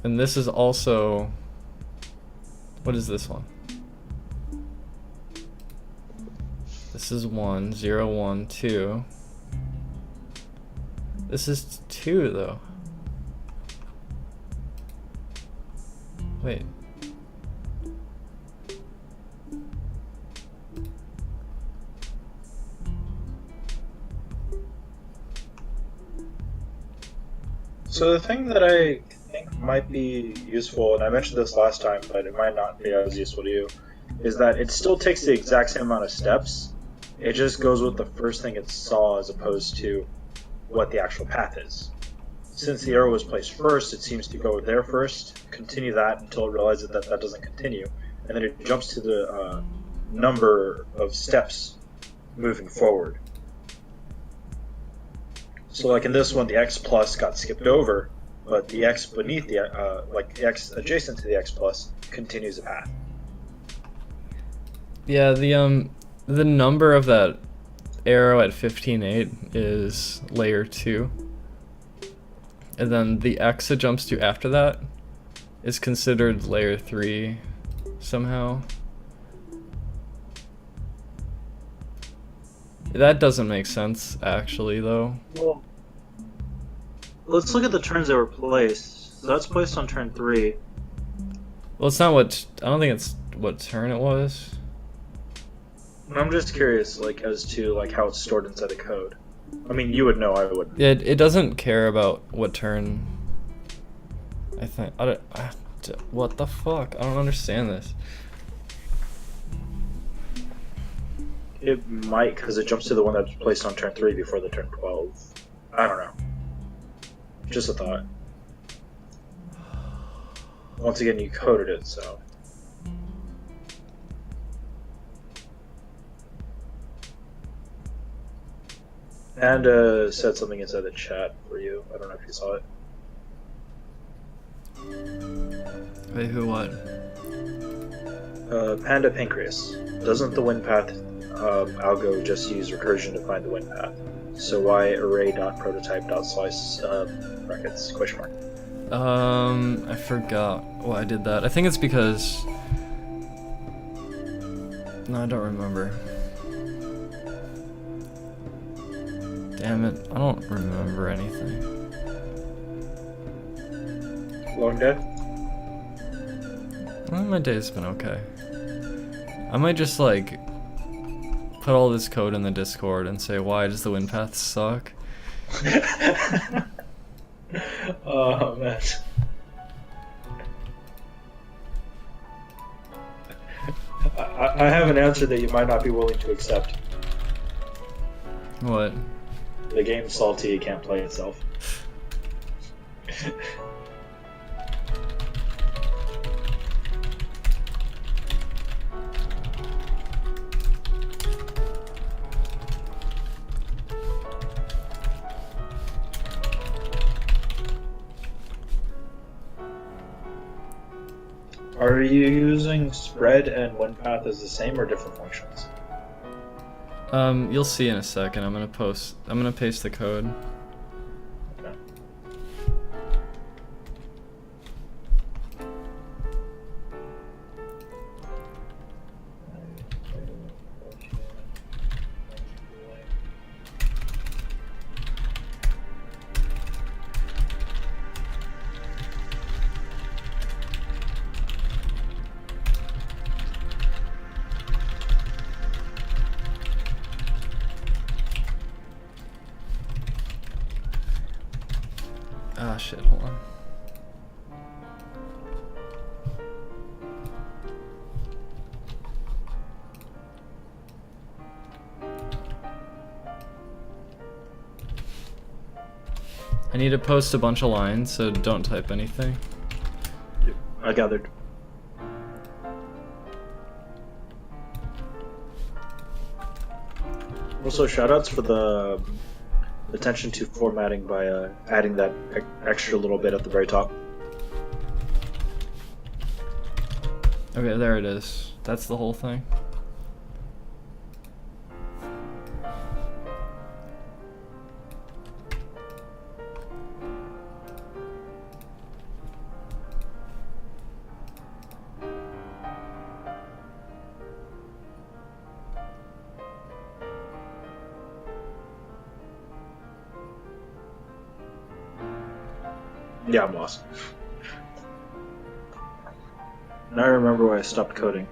And this is also. What is this one? This is 1, 0, 1, 2. This is 2 though. Wait. So the thing that I think might be useful, and I mentioned this last time, but it might not be as useful to you, is that it still takes the exact same amount of steps. It just goes with the first thing it saw as opposed to what the actual path is. Since the arrow was placed first, it seems to go there first, continue that until it realizes that that doesn't continue, and then it jumps to the number of steps moving forward. So like in this one, the X plus got skipped over, but the X beneath the, like the X adjacent to the X plus continues the path. Yeah, the number of that arrow at 15.8 is layer 2. And then the X it jumps to after that is considered layer 3 somehow. That doesn't make sense actually though. Well, let's look at the turns that were placed. So that's placed on turn 3. Well, it's not what, I don't think it's what turn it was. I'm just curious, like, as to like how it's stored inside the code. I mean, you would know, I wouldn't. It doesn't care about what turn. I think what the fuck? I don't understand this. It might, because it jumps to the one that's placed on turn 3 before the turn 12. I don't know. Just a thought. Once again, you coded it, so. And said something inside the chat for you. I don't know if you saw it. Wait, who what? Panda Pancreas. Doesn't the wind path algo just use recursion to find the wind path? So why array.prototype.slice brackets question mark? I forgot why I did that. I think it's because. No, I don't remember. Damn it, I don't remember anything. Long day? Well, my day's been okay. I might just like put all this code in the Discord and say, why does the wind path suck? Oh man. I have an answer that you might not be willing to accept. What? The game's salty, it can't play itself. Are you using spread and wind path as the same or different functions? You'll see in a second. I'm gonna paste the code. Okay. shit, hold on. I need to post a bunch of lines, so don't type anything. I gathered. Also, shoutouts for the attention to formatting by adding that extra little bit at the very top. Okay, there it is. That's the whole thing. Yeah, I'm lost. Now I remember why I stopped coding.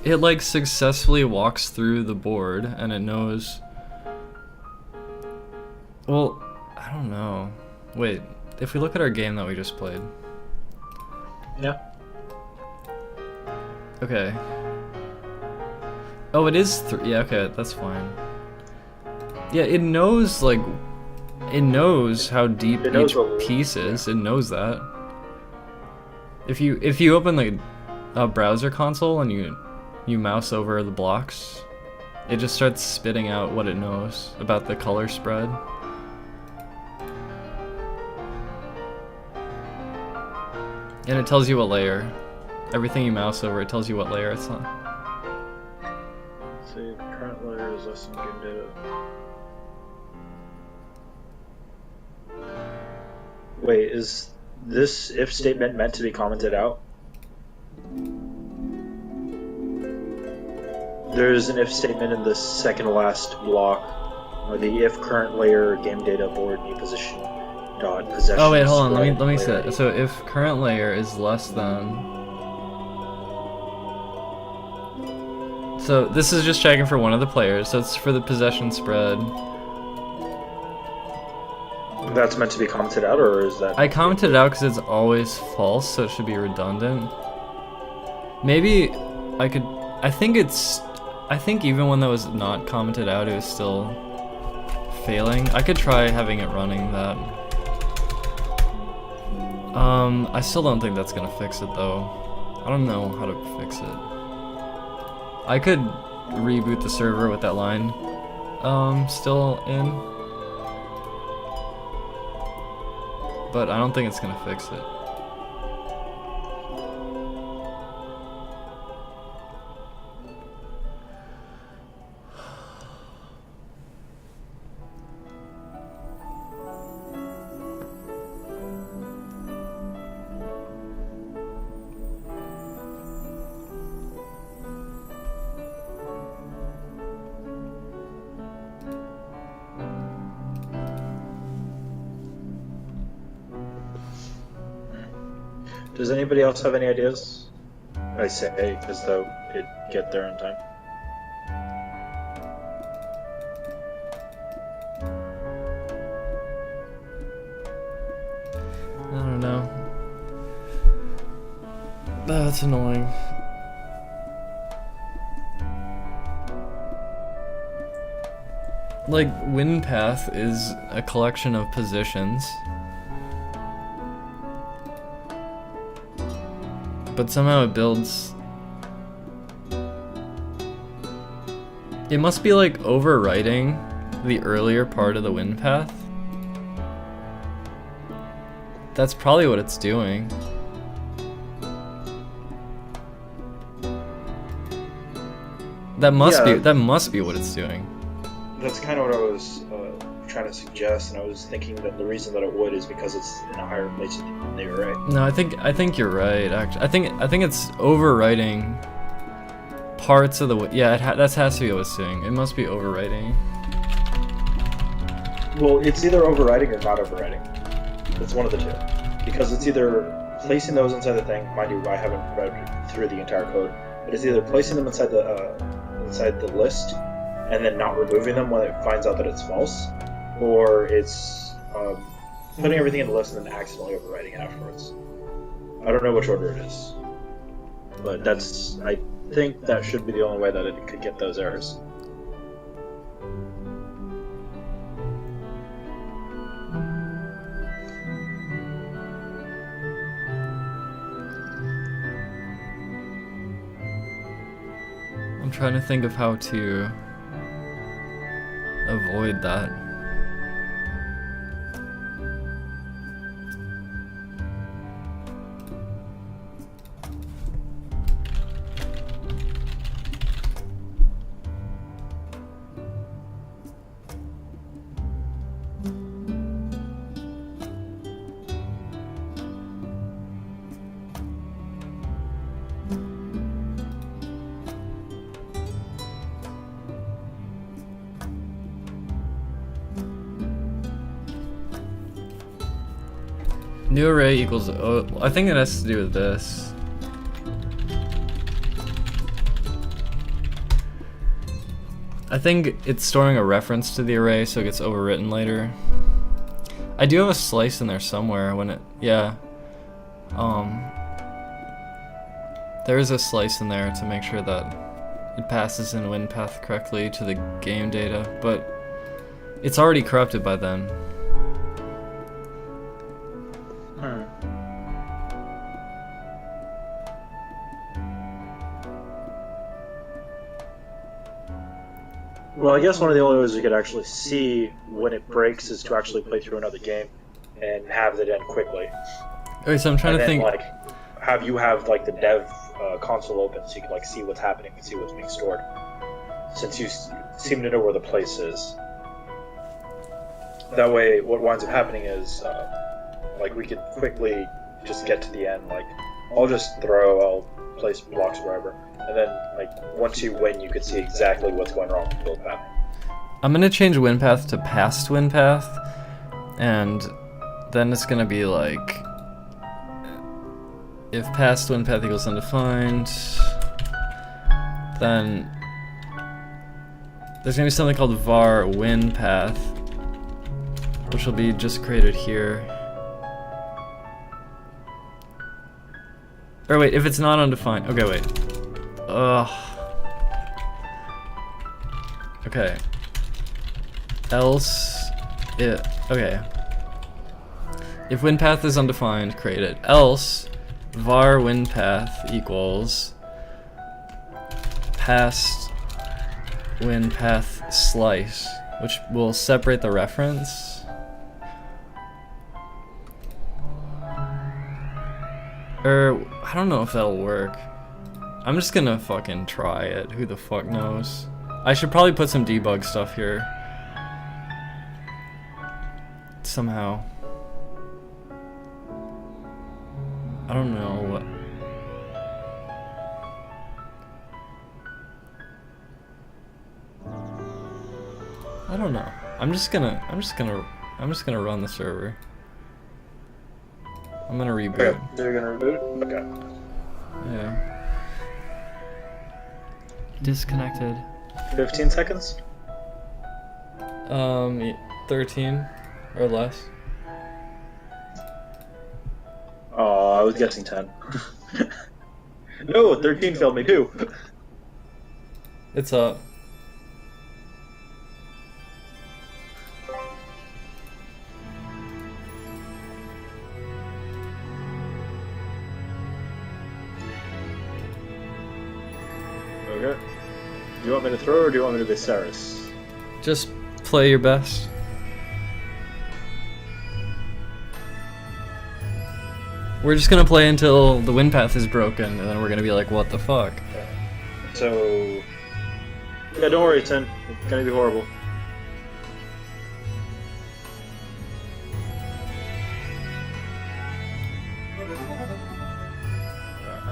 It like successfully walks through the board and it knows. Well, I don't know. Wait, if we look at our game that we just played. Yeah. Okay. Oh, it is yeah, okay, that's fine. Yeah, it knows like it knows how deep each piece is. It knows that. If you open like a browser console and you mouse over the blocks, it just starts spitting out what it knows about the color spread. And it tells you what layer. Everything you mouse over, it tells you what layer it's on. Let's see, current layer is less than game data. Wait, is this if statement meant to be commented out? There's an if statement in the second last block, or the if current layer game data board new position dot possession. Oh wait, hold on. Let me say it. So if current layer is less than. So this is just checking for one of the players. So it's for the possession spread. That's meant to be commented out, or is that? I commented it out because it's always false, so it should be redundant. Maybe I could. I think even when that was not commented out, it was still failing. I could try having it running that. I still don't think that's gonna fix it though. I don't know how to fix it. I could reboot the server with that line still in, but I don't think it's gonna fix it. Does anybody else have any ideas? I say as though it'd get there in time. I don't know. That's annoying. Like, wind path is a collection of positions. But somehow it builds It must be like overwriting the earlier part of the win path. That's probably what it's doing. That must be what it's doing. That's kind of what I was trying to suggest, and I was thinking that the reason that it would is because it's in a higher place in the array. No, I think you're right. Actually, I think it's overwriting parts of the that has to be what it's doing. It must be overwriting. Well, it's either overwriting or not overwriting. It's one of the two, because it's either placing those inside the thing. Mind you, I haven't read through the entire code, but it's either placing them inside the list and then not removing them when it finds out that it's false, or it's putting everything in the list and then accidentally overwriting it afterwards. I don't know which order it is, but I think that should be the only way that it could get those errors. I'm trying to think of how to avoid that. New array equals, oh, I think it has to do with this. I think it's storing a reference to the array so it gets overwritten later. I do have a slice in there somewhere when it, yeah. There is a slice in there to make sure that it passes in win path correctly to the game data, but it's already corrupted by then. Well, I guess one of the only ways we could actually see when it breaks is to actually play through another game and have it end quickly. Okay, so I'm trying to think. Like, have the dev console open so you can like see what's happening and see what's being stored. Since you seem to know where the place is, that way, what winds up happening is like we could quickly just get to the end. Like, I'll place blocks wherever. And then, like, once you win, you can see exactly what's going wrong with the build path. I'm gonna change win path to past win path, and then it's gonna be like, if past win path equals undefined, then there's gonna be something called var win path, which will be just created here. Or wait, if it's not undefined, okay, wait. Okay. Else, okay. If win path is undefined, create it. Else, var win path equals past win path slice, which will separate the reference. I don't know if that'll work. I'm just gonna fucking try it. Who the fuck knows? I should probably put some debug stuff here. Somehow. I don't know what. I don't know. I'm just gonna run the server. I'm gonna reboot. Okay, they're gonna reboot? Okay. Yeah. Disconnected. 15 seconds? 13 or less. Oh, I was guessing 10. No, 13 failed me too. It's up. Okay. Do you want me to throw or do you want me to Viserys? Just play your best. We're just gonna play until the wind path is broken, and then we're gonna be like, what the fuck? So... Yeah, don't worry, Tin. It's gonna be horrible.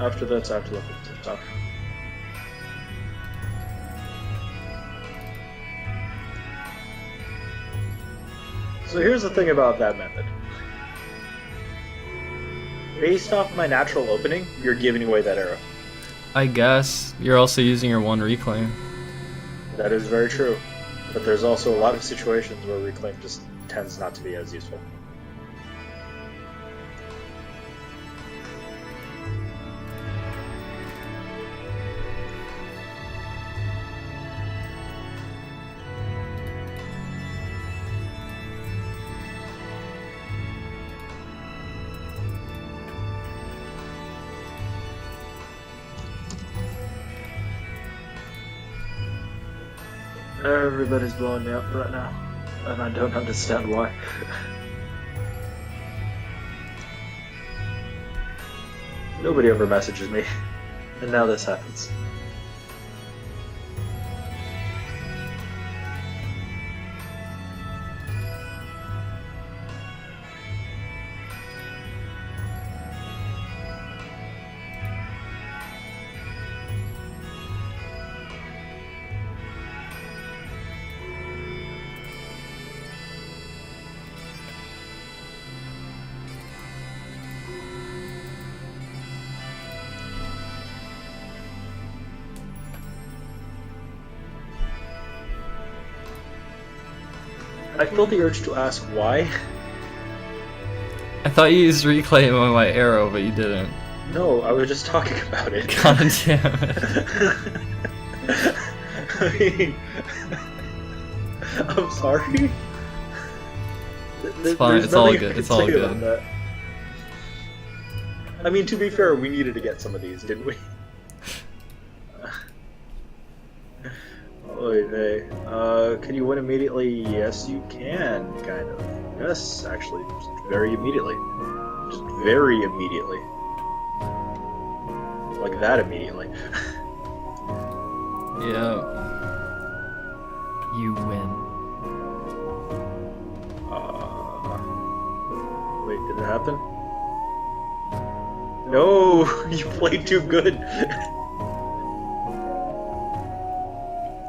After that, I have to look at some stuff. So here's the thing about that method. Based off my natural opening, you're giving away that arrow. I guess you're also using your 1 reclaim. That is very true. But there's also a lot of situations where reclaim just tends not to be as useful. Everybody's blowing me up right now, and I don't understand why. Nobody ever messages me, and now this happens. I felt the urge to ask why. I thought you used reclaim on my arrow, but you didn't. No, I was just talking about it. God damn it. I mean, I'm sorry. It's fine, it's all good, it's all good. I mean, to be fair, we needed to get some of these, didn't we? Oy vey. Can you win immediately? Yes, you can, kind of. Yes, actually, just very immediately. Just very immediately. Like that immediately. Yeah. You win. Wait, did it happen? No! You played too good!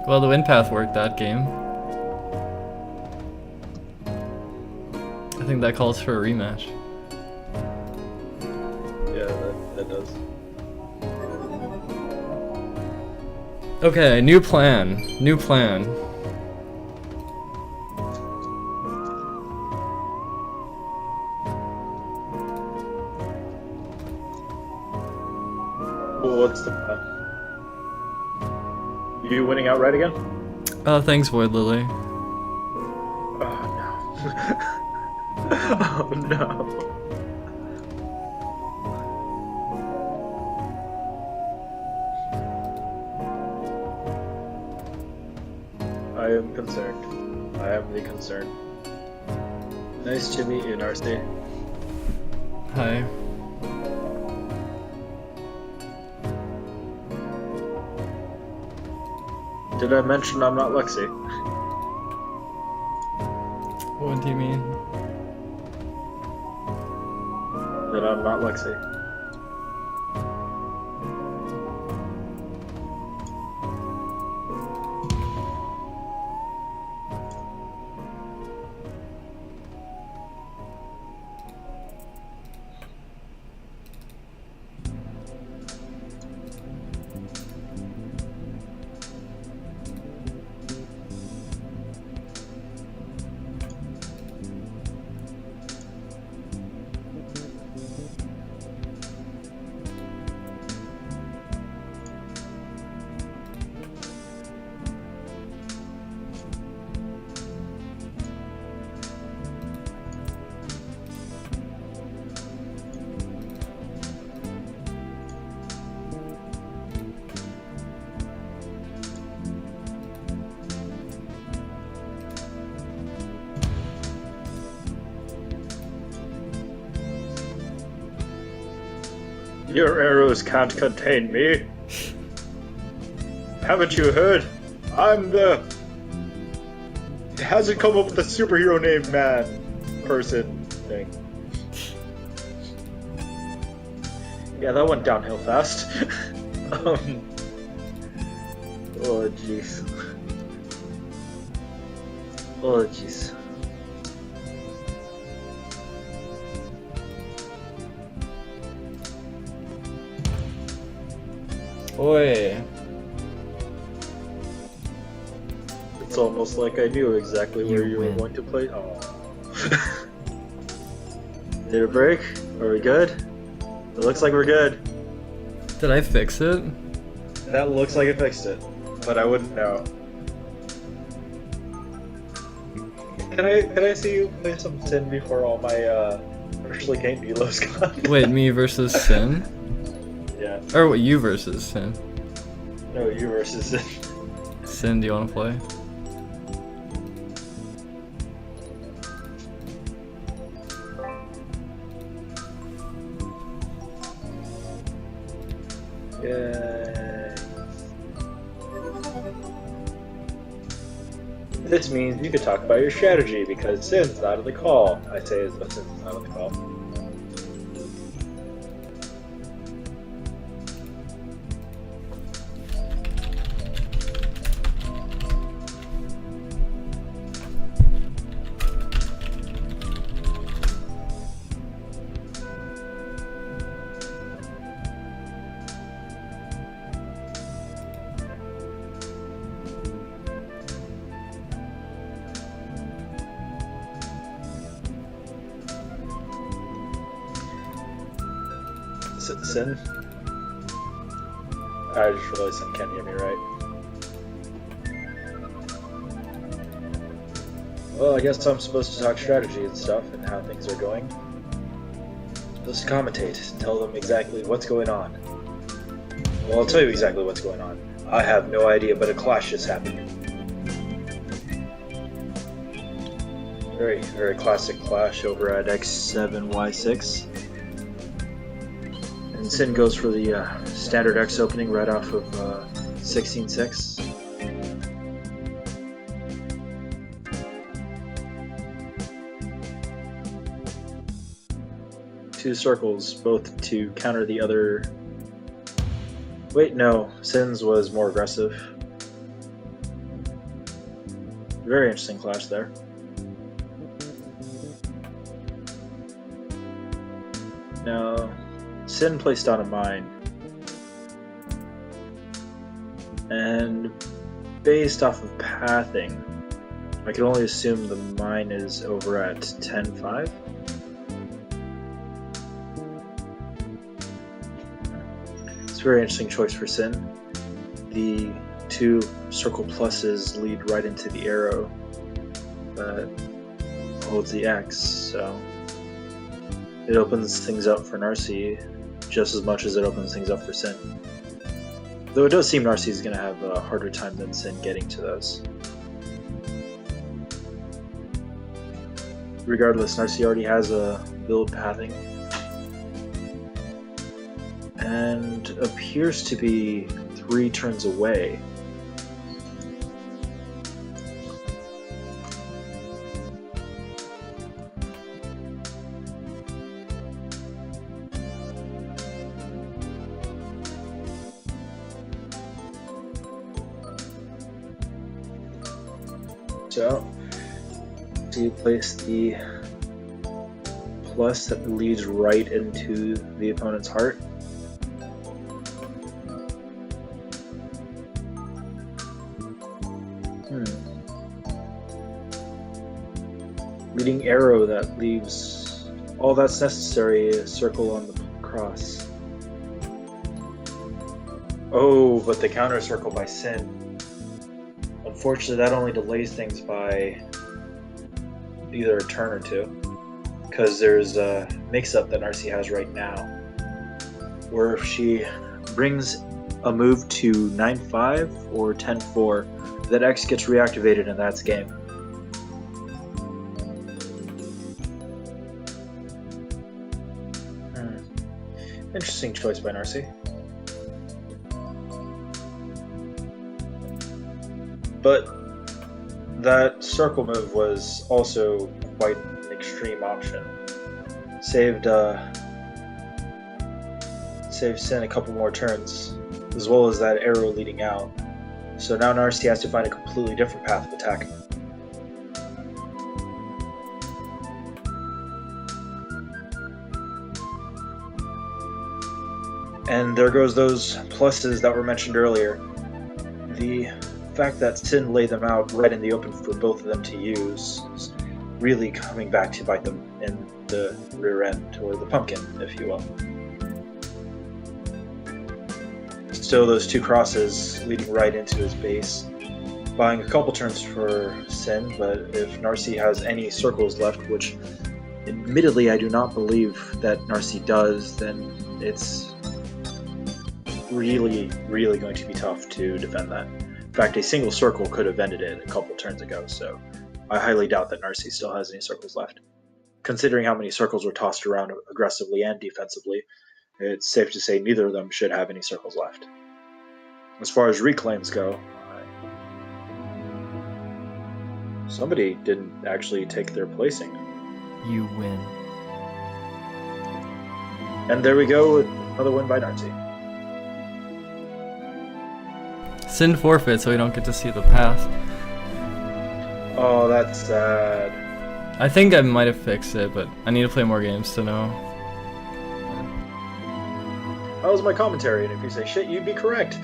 Well, the wind path worked that game. I think that calls for a rematch. Yeah, that does. Okay, new plan. New plan. Well, what's the plan? You winning outright again? Thanks, Void Lily. Oh no. Oh no. I am concerned. I am the concern. Nice to meet you, Narcissa. Hi. Did I mention I'm not Lexi? What do you mean? That I'm not Lexi. Your arrows can't contain me. Haven't you heard? I'm the... It hasn't come up with a superhero named man person thing. Yeah, that went downhill fast. Oh jeez. Oh jeez. Oi. It's almost like I knew exactly where you were going to play. Oh. Did it break? Are we good? It looks like we're good. Did I fix it? That looks like it fixed it, but I wouldn't know. Can I see you play some Sin before all my freshly gained Elo's gone? Wait, me versus Sin? Yeah. Or what, you versus Sin? No, you versus Sin. Sin, do you want to play? Yay. This means you could talk about your strategy because Sin's not on the call. I say as though Sin's not on the call. Sin? I just realized Sin can't hear me right. Well, I guess I'm supposed to talk strategy and stuff and how things are going. Just commentate, tell them exactly what's going on. Well, I'll tell you exactly what's going on. I have no idea, but a clash just happened. Very, very classic clash over at X7Y6. And Sin goes for the standard X opening right off of 16-6. Two circles, both to counter the other. Wait, no. Sin's was more aggressive. Very interesting clash there. Now, Sin placed down a mine. And based off of pathing, I can only assume the mine is over at 10-5. It's a very interesting choice for Sin. The two circle pluses lead right into the arrow that holds the X, so it opens things up for Narcissa just as much as it opens things up for Sin. Though it does seem Narcissa is going to have a harder time than Sin getting to those. Regardless, Narcissa already has a build pathing and appears to be 3 turns away. So, you place the plus that leads right into the opponent's heart. Leading arrow that leaves all that's necessary, a circle on the cross. Oh, but the counter circle by Sin. Unfortunately, that only delays things by either a turn or two, because there's a mix-up that Narcissa has right now, where if she brings a move to 9-5 or 10-4, that X gets reactivated and that's game. Interesting choice by Narcy. But that circle move was also quite an extreme option. Saved Sin a couple more turns, as well as that arrow leading out. So now Narcy has to find a completely different path of attack. And there goes those pluses that were mentioned earlier. The fact that Sin laid them out right in the open for both of them to use is really coming back to bite them in the rear end, or the pumpkin, if you will. Still, those two crosses leading right into his base, buying a couple turns for Sin, but if Narcy has any circles left, which admittedly I do not believe that Narcy does, then it's really going to be tough to defend that. In fact, a single circle could have ended it a couple turns ago, so I highly doubt that Narcy still has any circles left. Considering how many circles were tossed around aggressively and defensively, it's safe to say neither of them should have any circles left. As far as reclaims go, somebody didn't actually take their placing. You win. And there we go, another win by Narcy. Sin forfeit, so we don't get to see the path. Oh, that's sad. I think I might have fixed it, but I need to play more games to know. That was my commentary, and if you say shit, you'd be correct.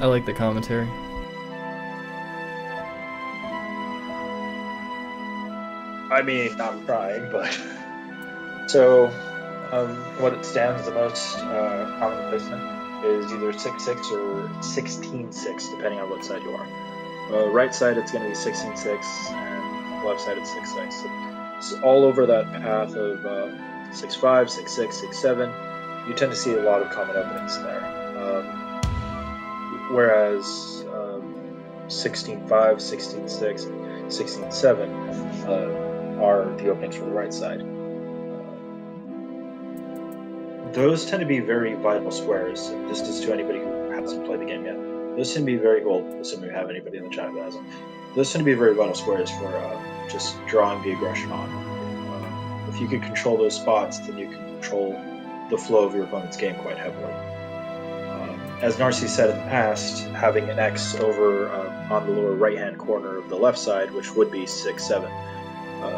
I like the commentary. I mean, not crying, but... So, what it stands the most common placement is either 6-6 or 16-6, depending on what side you are. Right side, it's going to be 16-6, and left side, it's 6-6. So all over that path of 6-5, 6-6, 6-7, you tend to see a lot of common openings there. Whereas 16-5, 16-6, 16-7 are the openings for the right side. Those tend to be very vital squares, and this is to anybody who hasn't played the game yet. Those tend to be very, well, assuming we have anybody in the chat who hasn't. Those tend to be very vital squares for just drawing the aggression on. If you can control those spots, then you can control the flow of your opponent's game quite heavily. As Narcy said in the past, having an X over on the lower right-hand corner of the left side, which would be 6-7,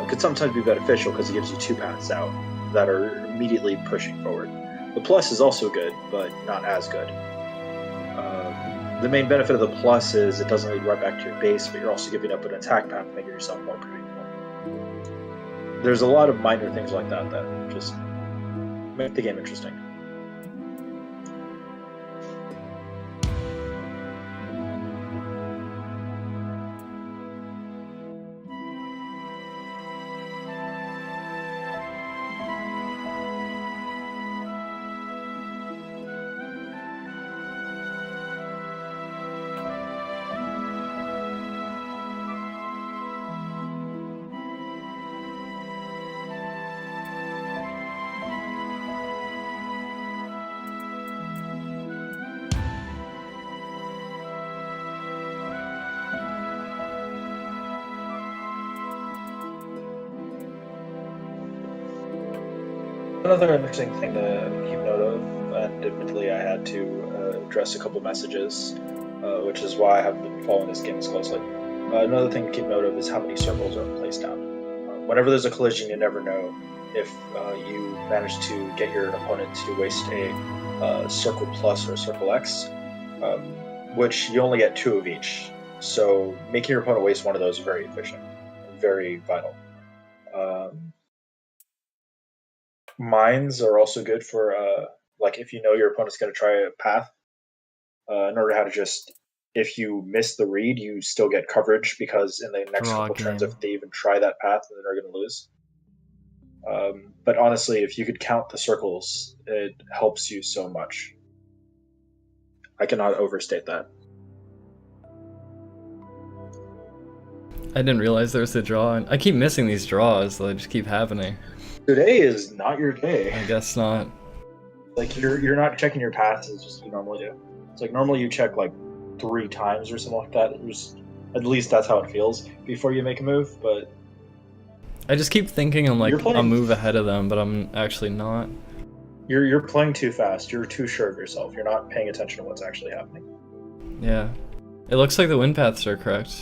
could sometimes be beneficial because it gives you two paths out that are immediately pushing forward. The plus is also good, but not as good. The main benefit of the plus is it doesn't lead right back to your base, but you're also giving up an attack path, making yourself more predictable. There's a lot of minor things like that that just make the game interesting. Another interesting thing to keep note of, and admittedly I had to address a couple messages, which is why I haven't been following this game as closely. Another thing to keep note of is how many circles are placed down. Whenever there's a collision, you never know if you manage to get your opponent to waste a circle plus or a circle X, which you only get 2 of each. So making your opponent waste one of those is very efficient, very vital. Mines are also good for like if you know your opponent's going to try a path, in order how to just if you miss the read, you still get coverage because in the next Draw couple turns, game. if they even try that path, then they're going to lose. But honestly, if you could count the circles, it helps you so much. I cannot overstate that. I didn't realize there was a draw, and I keep missing these draws. They just keep happening. Today is not your day. I guess not. Like you're not checking your passes just you normally do. It's like normally you check like 3 times or something like that. At least that's how it feels before you make a move. But I just keep thinking I'm like a move ahead of them, but I'm actually not. You're playing too fast. You're too sure of yourself. You're not paying attention to what's actually happening. Yeah, it looks like the wind paths are correct.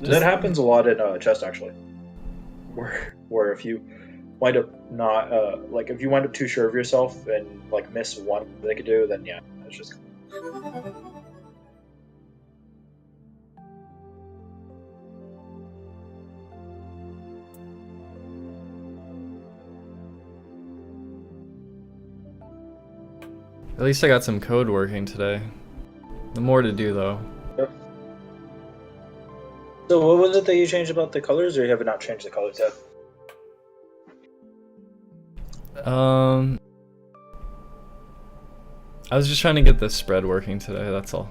That happens a lot in chess actually, where if you wind up not like if you wind up too sure of yourself and like miss one they could do, then yeah, it's just. At least I got some code working today. The more to do though. Yep. So what was it that you changed about the colors, or you have not changed the colors yet? I was just trying to get the spread working today, that's all.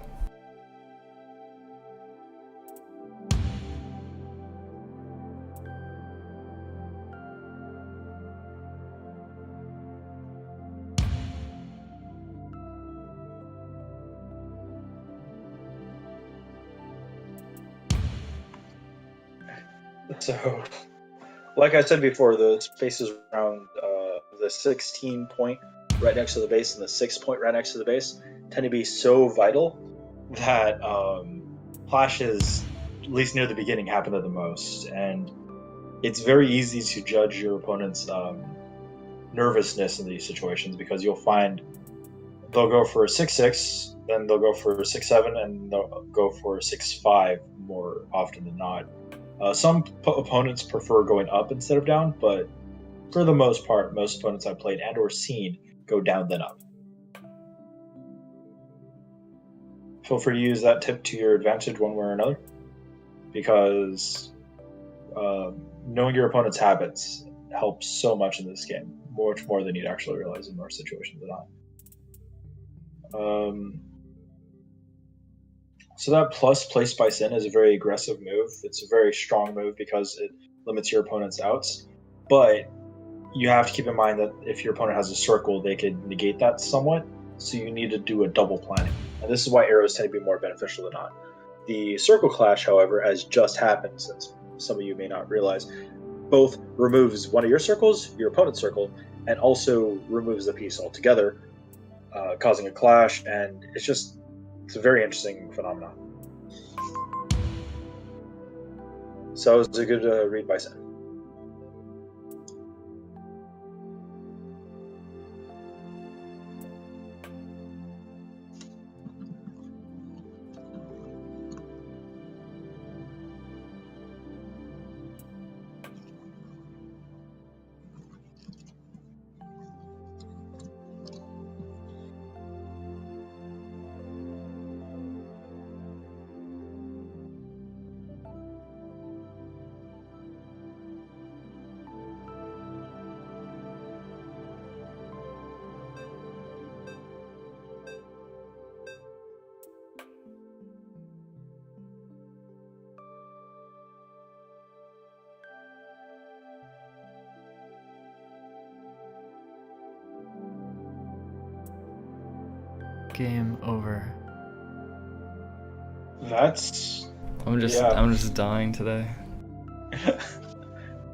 So, like I said before, the spaces around the 16 point right next to the base and the 6 point right next to the base tend to be so vital that clashes, at least near the beginning, happen the most. And it's very easy to judge your opponent's nervousness in these situations because you'll find they'll go for a 6-6, then they'll go for a 6-7, and they'll go for a 6-5 more often than not. Some opponents prefer going up instead of down, but for the most part, most opponents I've played and or seen go down then up. Feel free to use that tip to your advantage one way or another, because knowing your opponent's habits helps so much in this game, much more than you'd actually realize in most situations than not. So that plus place by sin is a very aggressive move. It's a very strong move because it limits your opponent's outs. But you have to keep in mind that if your opponent has a circle, they could negate that somewhat. So you need to do a double planning. And this is why arrows tend to be more beneficial than not. The circle clash, however, has just happened, since some of you may not realize, both removes one of your circles, your opponent's circle, and also removes the piece altogether, causing a clash, and it's a very interesting phenomenon. So it was a good read by Sen. Game over. I'm just dying today.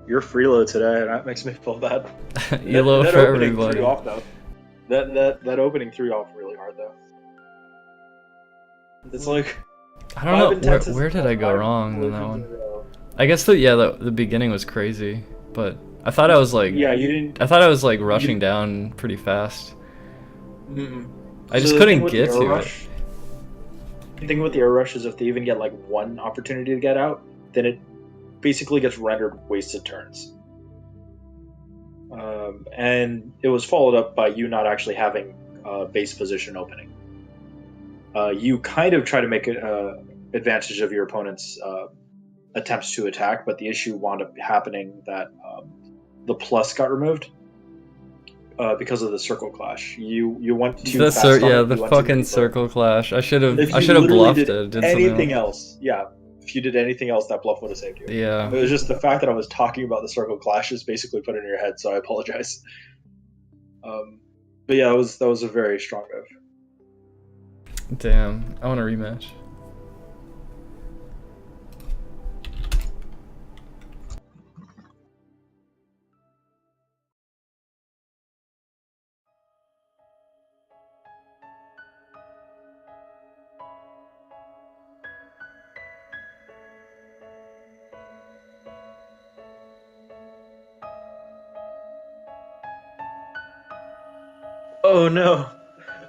You're freelo today, and that makes me feel bad. Elo that for opening everybody. threw you off, though. That opening threw you off really hard, though. It's like I don't know where did I go wrong in that one. I guess the beginning was crazy, but I thought I was like rushing down pretty fast. Mm-mm. I just couldn't get to it. The thing with the air rush is if they even get like one opportunity to get out, then it basically gets rendered wasted turns. And it was followed up by you not actually having base position opening. you kind of try to make advantage of your opponent's attempts to attack, but the issue wound up happening that the plus got removed because of the circle clash. You went too fast. The fucking circle clash. I should have bluffed it. Did anything else? Yeah. If you did anything else, that bluff would have saved you. Yeah. It was just the fact that I was talking about the circle clashes basically put it in your head, so I apologize. But yeah, that was a very strong move. Damn, I want a rematch. Oh no.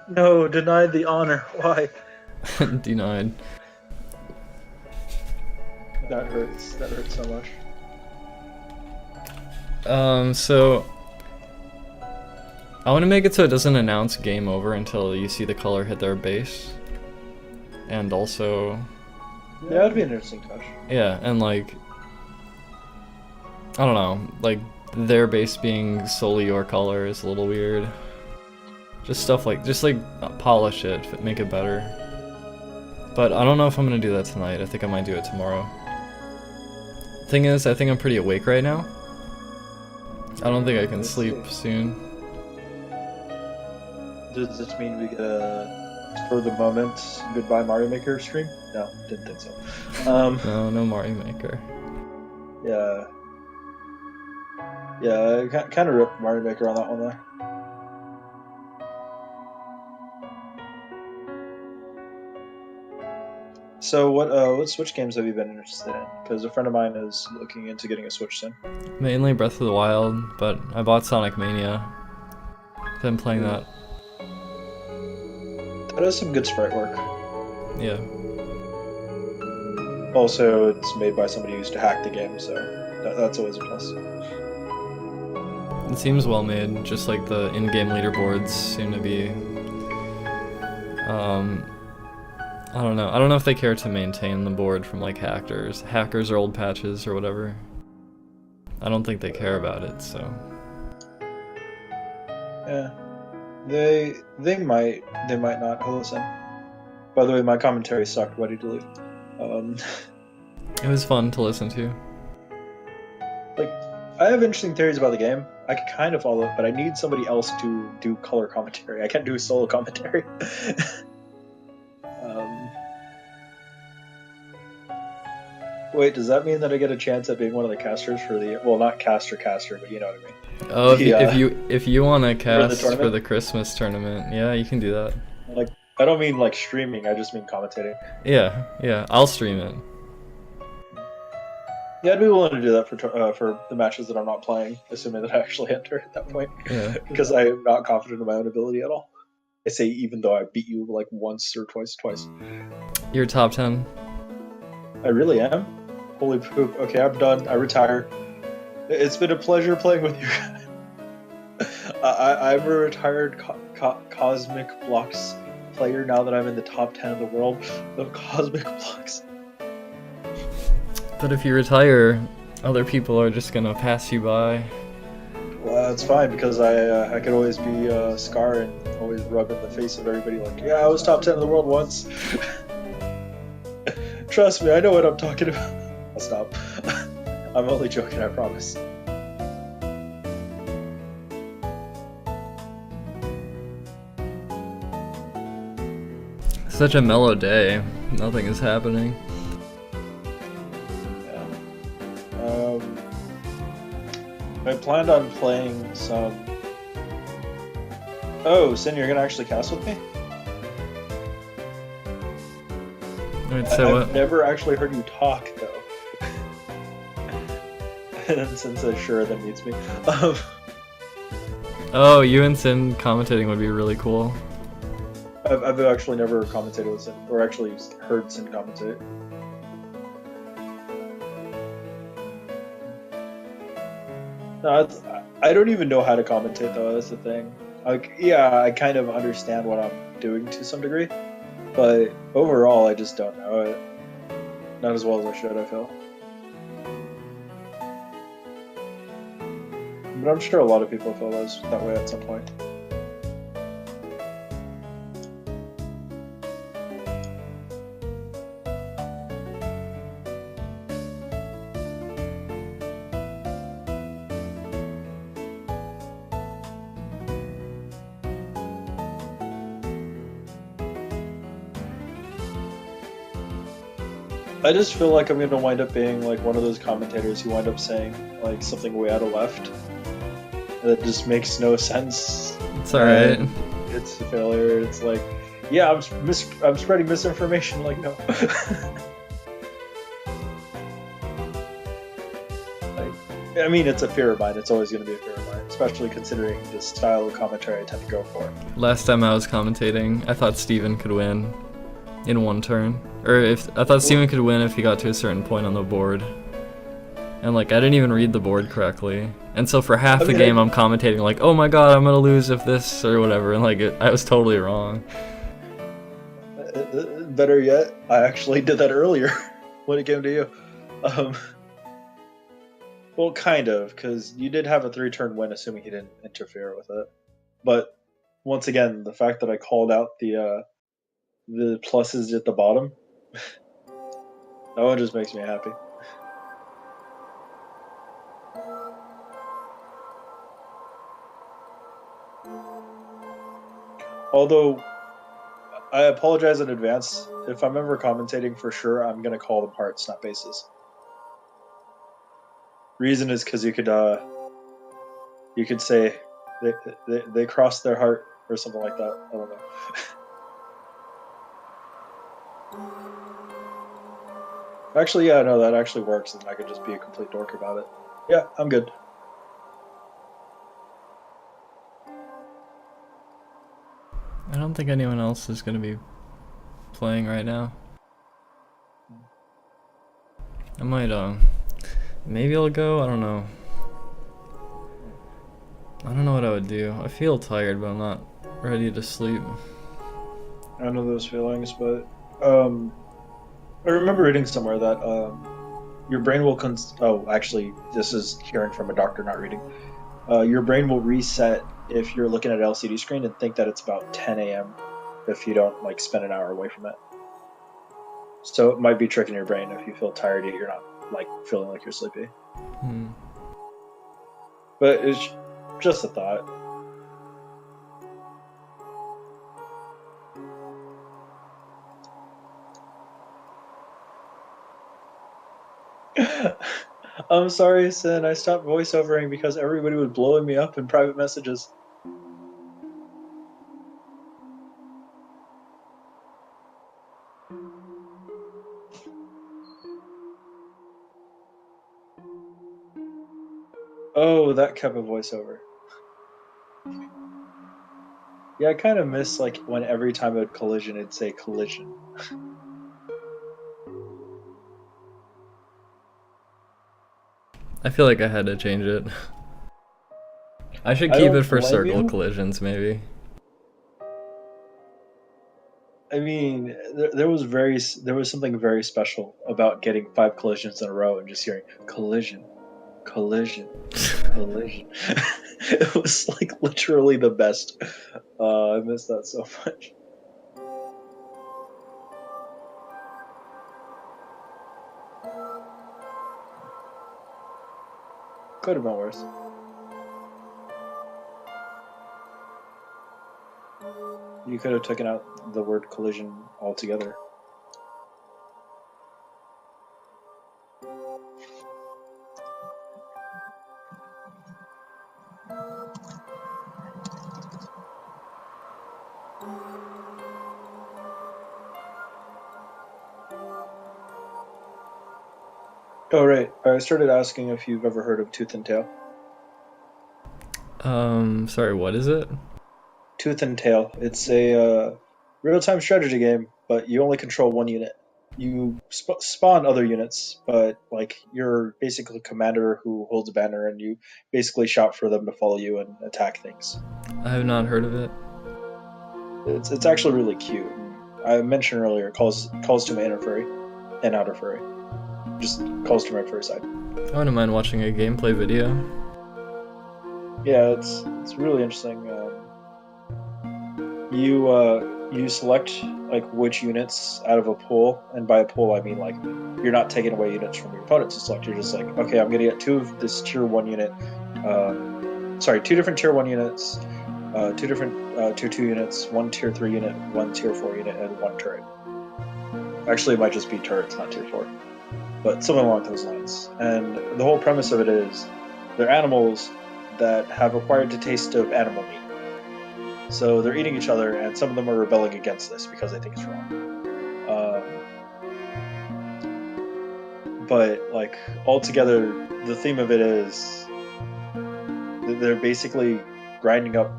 No, denied the honor. Why? Denied. That hurts. That hurts so much. So I want to make it so it doesn't announce game over until you see the color hit their base. And also... Yeah, that'd be an interesting touch. Yeah, and like... I don't know, like, their base being solely your color is a little weird. Just stuff like, polish it, make it better. But I don't know if I'm gonna do that tonight. I think I might do it tomorrow. Thing is, I think I'm pretty awake right now. I don't think I can sleep soon. Does this mean we get a, for the moment, goodbye Mario Maker stream? No, didn't think so. No Mario Maker. Yeah. Yeah, I kind of ripped Mario Maker on that one though. So what Switch games have you been interested in? Because a friend of mine is looking into getting a Switch soon. Mainly Breath of the Wild, but I bought Sonic Mania. Been playing that. That has some good sprite work. Yeah. Also, it's made by somebody who used to hack the game, so that's always a plus. It seems well made, just like the in-game leaderboards seem to be. I don't know. I don't know if they care to maintain the board from like hackers or old patches or whatever. I don't think they care about it, so. Yeah, they might not listen. By the way, my commentary sucked. Why did you leave? It was fun to listen to. Like, I have interesting theories about the game. I could kind of follow it, but I need somebody else to do color commentary. I can't do solo commentary. Wait, does that mean that I get a chance at being one of the casters for the... Well, not caster, but you know what I mean. Oh, if you want to cast for the Christmas tournament, yeah, you can do that. Like, I don't mean like streaming, I just mean commentating. Yeah, I'll stream it. Yeah, I'd be willing to do that for the matches that I'm not playing, assuming that I actually enter at that point. Yeah. Because I am not confident in my own ability at all. I say even though I beat you like once or twice. You're top 10. I really am? Holy poop. Okay, I'm done. I retire. It's been a pleasure playing with you guys. I'm a retired Cosmic Blocks player now that I'm in the top 10 of the world of Cosmic Blocks. But if you retire, other people are just gonna pass you by. Well, it's fine because I could always be Scar and always rub in the face of everybody like, yeah, I was top 10 in the world once. Trust me, I know what I'm talking about. I'll stop. I'm only joking, I promise. Such a mellow day. Nothing is happening. Yeah. I planned on playing some... Oh, Sin, you're gonna actually cast with me? Wait, so I've never actually heard you talk, though. And then Sin says, sure, then meets me. Oh, you and Sin commentating would be really cool. I've actually never commentated with Sin, or actually heard Sin commentate. No, I don't even know how to commentate, though, that's the thing. Like, yeah, I kind of understand what I'm doing to some degree, But overall, I just don't know it. Not as well as I should, I feel. But I'm sure a lot of people feel that way at some point. I just feel like I'm gonna wind up being like one of those commentators who wind up saying like something way out of left that just makes no sense. It's alright. It's a failure. It's like, yeah, I'm spreading misinformation. Like, no. I mean, it's a fear of mine. It's always going to be a fear of mine, especially considering the style of commentary I tend to go for. Last time I was commentating, I thought Steven could win in one turn. Or I thought Steven could win if he got to a certain point on the board. And like, I didn't even read the board correctly. And so for half the game, I'm commentating like, oh my god, I'm gonna lose if this or whatever. And like, I was totally wrong. Better yet, I actually did that earlier when it came to you. Well, kind of, because you did have a 3-turn win, assuming he didn't interfere with it. But once again, the fact that I called out the pluses at the bottom, that one just makes me happy. Although, I apologize in advance. If I'm ever commentating for sure, I'm going to call them hearts, not bases. Reason is because you could say they crossed their heart or something like that. I don't know. Actually, yeah, no, that actually works, and I could just be a complete dork about it. Yeah, I'm good. I don't think anyone else is gonna be playing right now. I might, maybe I'll go, I don't know. I don't know what I would do. I feel tired, but I'm not ready to sleep. I know those feelings, but, I remember reading somewhere that, your brain will actually, this is hearing from a doctor, not reading. Your brain will reset if you're looking at an LCD screen and think that it's about 10 a.m. if you don't like spend an hour away from it. So it might be tricking your brain if you feel tired yet you're not like feeling like you're sleepy. But it's just a thought. I'm sorry, Sin. I stopped voiceovering because everybody was blowing me up in private messages. Oh, that kept a voiceover. Yeah, I kind of miss like when every time it would collision, it'd say collision. I feel like I had to change it. I should keep it for circle collisions, maybe. I mean, there was something very special about getting 5 collisions in a row and just hearing collision, collision, collision. It was like literally the best. I miss that so much. Could have been worse. You could have taken out the word collision altogether. Oh, right. I started asking if you've ever heard of Tooth and Tail. Sorry, what is it? Tooth and Tail. It's a real-time strategy game, but you only control one unit. You spawn other units, but like you're basically a commander who holds a banner, and you basically shout for them to follow you and attack things. I have not heard of it. It's actually really cute. I mentioned earlier, calls to my inner furry and outer furry. Just calls to my furry side. I wouldn't mind watching a gameplay video. Yeah, it's really interesting. You select like which units out of a pool, and by a pool I mean like you're not taking away units from your opponents to select. You're just like, okay, I'm gonna get 2 of this tier 1 unit. 2 different tier 1 units, 2 different tier 2 units, 1 tier 3 unit, 1 tier 4 unit, and 1 turret. Actually, it might just be turrets, not tier 4, but something along those lines. And the whole premise of it is they're animals that have acquired a taste of animal meat. So they're eating each other, and some of them are rebelling against this because they think it's wrong. But like altogether, the theme of it is they're basically grinding up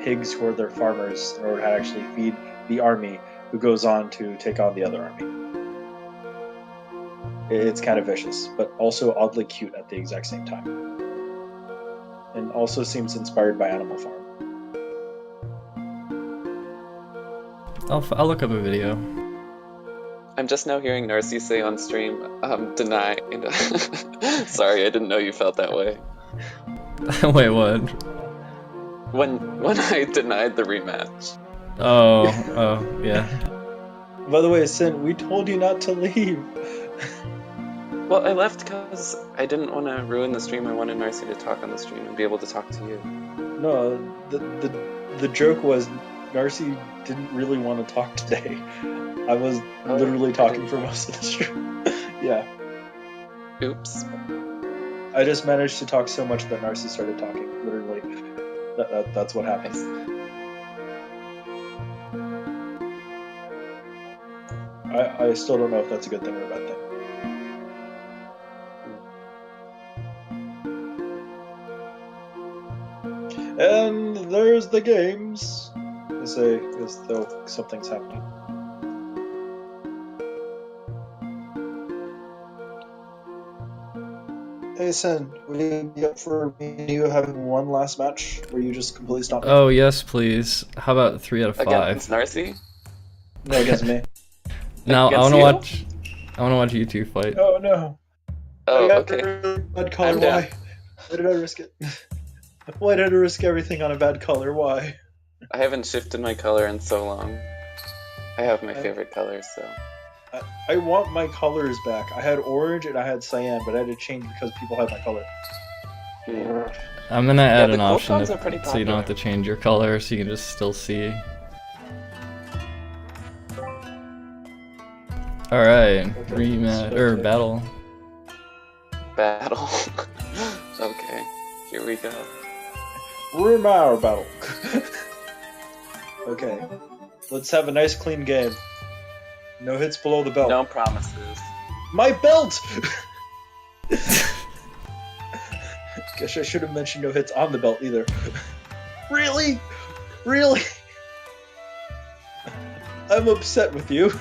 pigs who are their farmers in order to actually feed the army, who goes on to take on the other army. It's kind of vicious, but also oddly cute at the exact same time. And also seems inspired by Animal Farm. I'll look up a video. I'm just now hearing Narcissa on stream denied. Sorry, I didn't know you felt that way. Wait, what? When I denied the rematch. Oh, yeah. By the way, Sin, we told you not to leave. Well, I left because I didn't want to ruin the stream. I wanted Narcy to talk on the stream and be able to talk to you. No, the joke was Narcy didn't really want to talk today. I was literally talking for most of the stream. Yeah. Oops. I just managed to talk so much that Narcy started talking. Literally, that's what happened. I still don't know if that's a good thing or a bad thing. And there's the games. As though something's happening. Hey Sen, would you be up for me and you having one last match where you just completely stop? Oh yes, please. How about 3 out of 5? Against Narcy? No, against me. No, Against I you? wanna watch you two fight. Oh no. Oh, I got okay. a bad color. I'm down. Why? Why did I risk it? Why did I risk everything on a bad color? Why? I haven't shifted my color in so long. I have my favorite colors, so. I want my colors back. I had orange and I had cyan, but I had to change because people had my color. I'm gonna add the an gold option tones are pretty so you don't have to change your color, so you can just still see. Alright, rematch or battle. Battle. Okay, here we go. We're in our battle. Okay, let's have a nice clean game. No hits below the belt. No promises. My belt! Guess I should have mentioned no hits on the belt either. Really? Really? I'm upset with you.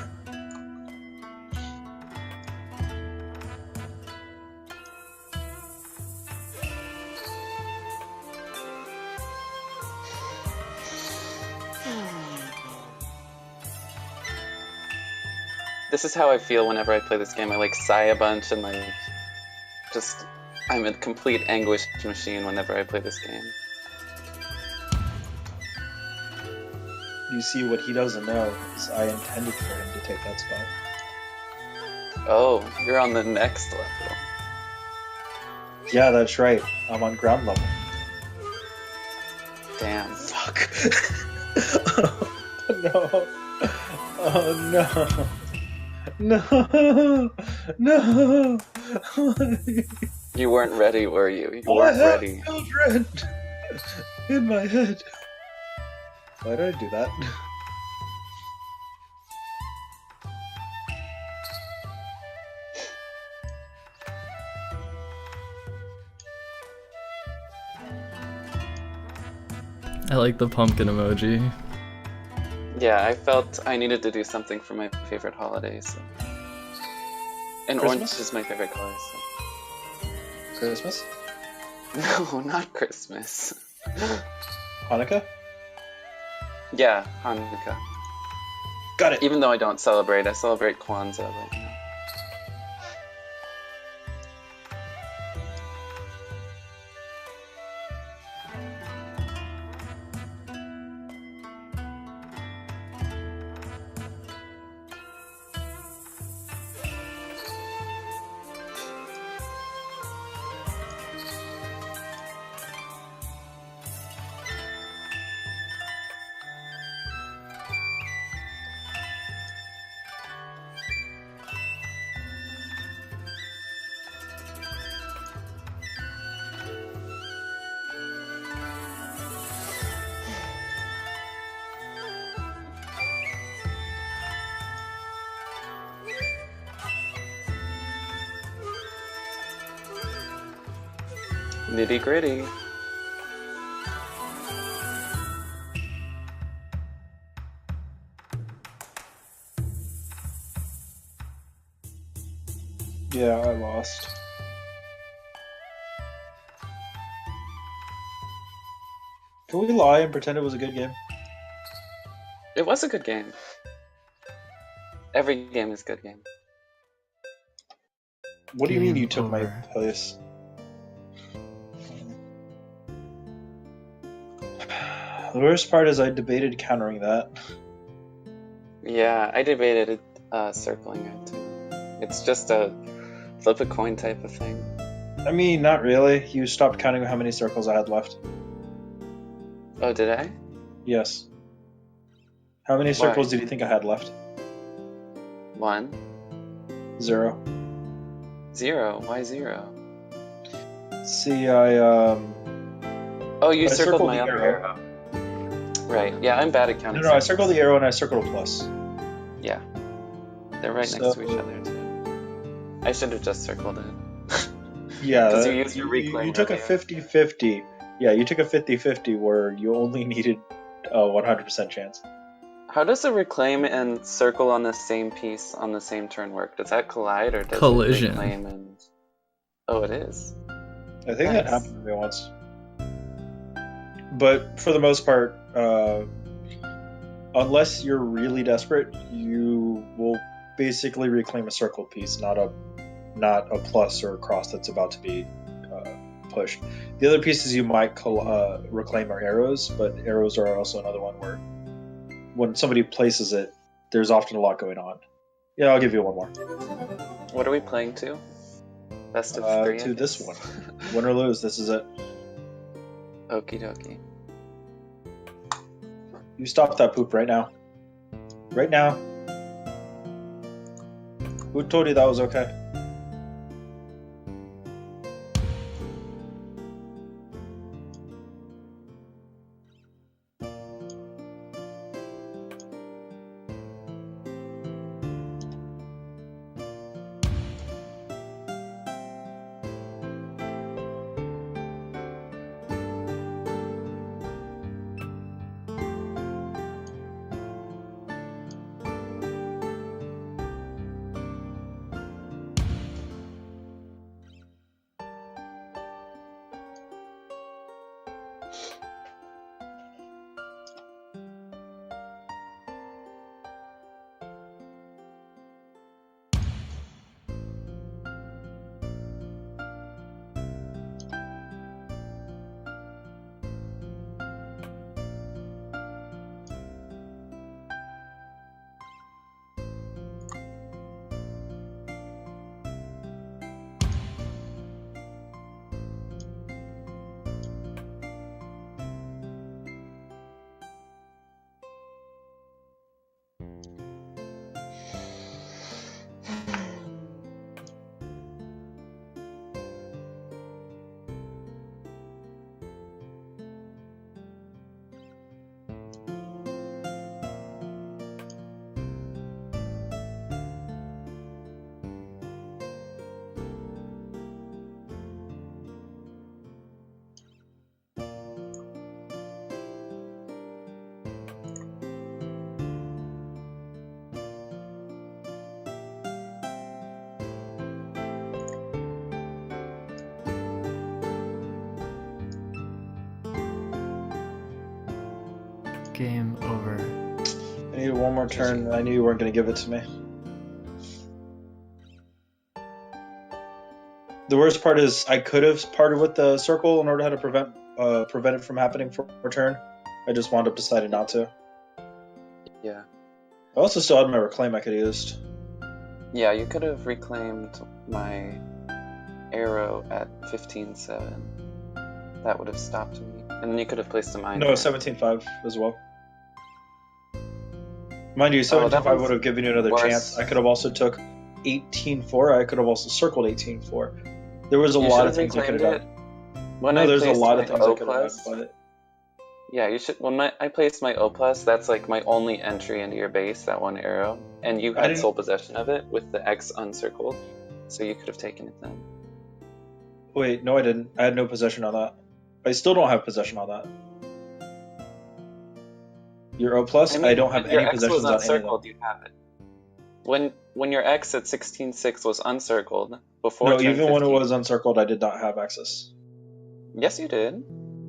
This is how I feel whenever I play this game. I like sigh a bunch and like, just, I'm a complete anguish machine whenever I play this game. You see, what he doesn't know is I intended for him to take that spot. Oh, you're on the next level. Yeah, that's right. I'm on ground level. Damn. Fuck. No. Oh no. No. No. You weren't ready, were you? You I weren't have ready. children in my head. Why did I do that? I like the pumpkin emoji. Yeah, I felt I needed to do something for my favorite holidays. So. And orange Christmas? is my favorite color, so. Christmas? No, not Christmas. Hanukkah? Yeah, Hanukkah. Got it. Even though I don't celebrate, I celebrate Kwanzaa. But, you know. Nitty gritty. Yeah, I lost. Can we lie and pretend it was a good game? It was a good game. Every game is a good game. What do you mean you Game took my over. place? The worst part is I debated countering that. Yeah, I debated circling it too. It's just a flip a coin type of thing. I mean, not really. You stopped counting how many circles I had left. Oh, did I? Yes. How many circles did you think I had left? 1, 0. 0. Why 0? See, Oh, you I circled my the other arrow. arrow. Right. Yeah, I'm bad at counting. No, I circled the arrow and I circled a plus. Yeah. They're right next to each other too. I should have just circled it. Yeah, Because you used your reclaim. you took a earlier. 50-50. Yeah, you took a 50-50 where you only needed a 100% chance. How does a reclaim and circle on the same piece on the same turn work? Does that collide or does Collision. it reclaim and... Oh, it is. I think that Nice. happened to me once. But for the most part, unless you're really desperate, you will basically reclaim a circle piece, not a plus or a cross that's about to be pushed. The other pieces you might reclaim are arrows, but arrows are also another one where when somebody places it, there's often a lot going on. Yeah, I'll give you one more. What are we playing to? Best of 3? To this one. Win or lose, this is it. Okie dokie. You stop that poop right now. Right now. Who told you that was okay? Game over. needed one more turn. I knew you weren't going to give it to me. The worst part is I could have parted with the circle in order to prevent it from happening for a turn. I just wound up deciding not to. Yeah. I also still had my reclaim I could have used. Yeah, you could have reclaimed my arrow at 15-7. That would have stopped me. And then you could have placed a mine. No, 17-5 as well. Mind you, 17-5 would have given you another chance. I could have also took 18-4. I could have also circled 18-4. There was a lot of things I could have done. There's a lot of things I could have done. But... Yeah, you should. When I placed my O+, that's like my only entry into your base, that one arrow. And you had sole possession of it with the X uncircled. So you could have taken it then. Wait, no I didn't. I had no possession on that. I still don't have possession on that. Your O+, I don't have any possessions on any of them. You have it. When your X at 16-6 was uncircled, before No, even when it was uncircled, I did not have access. Yes, you did.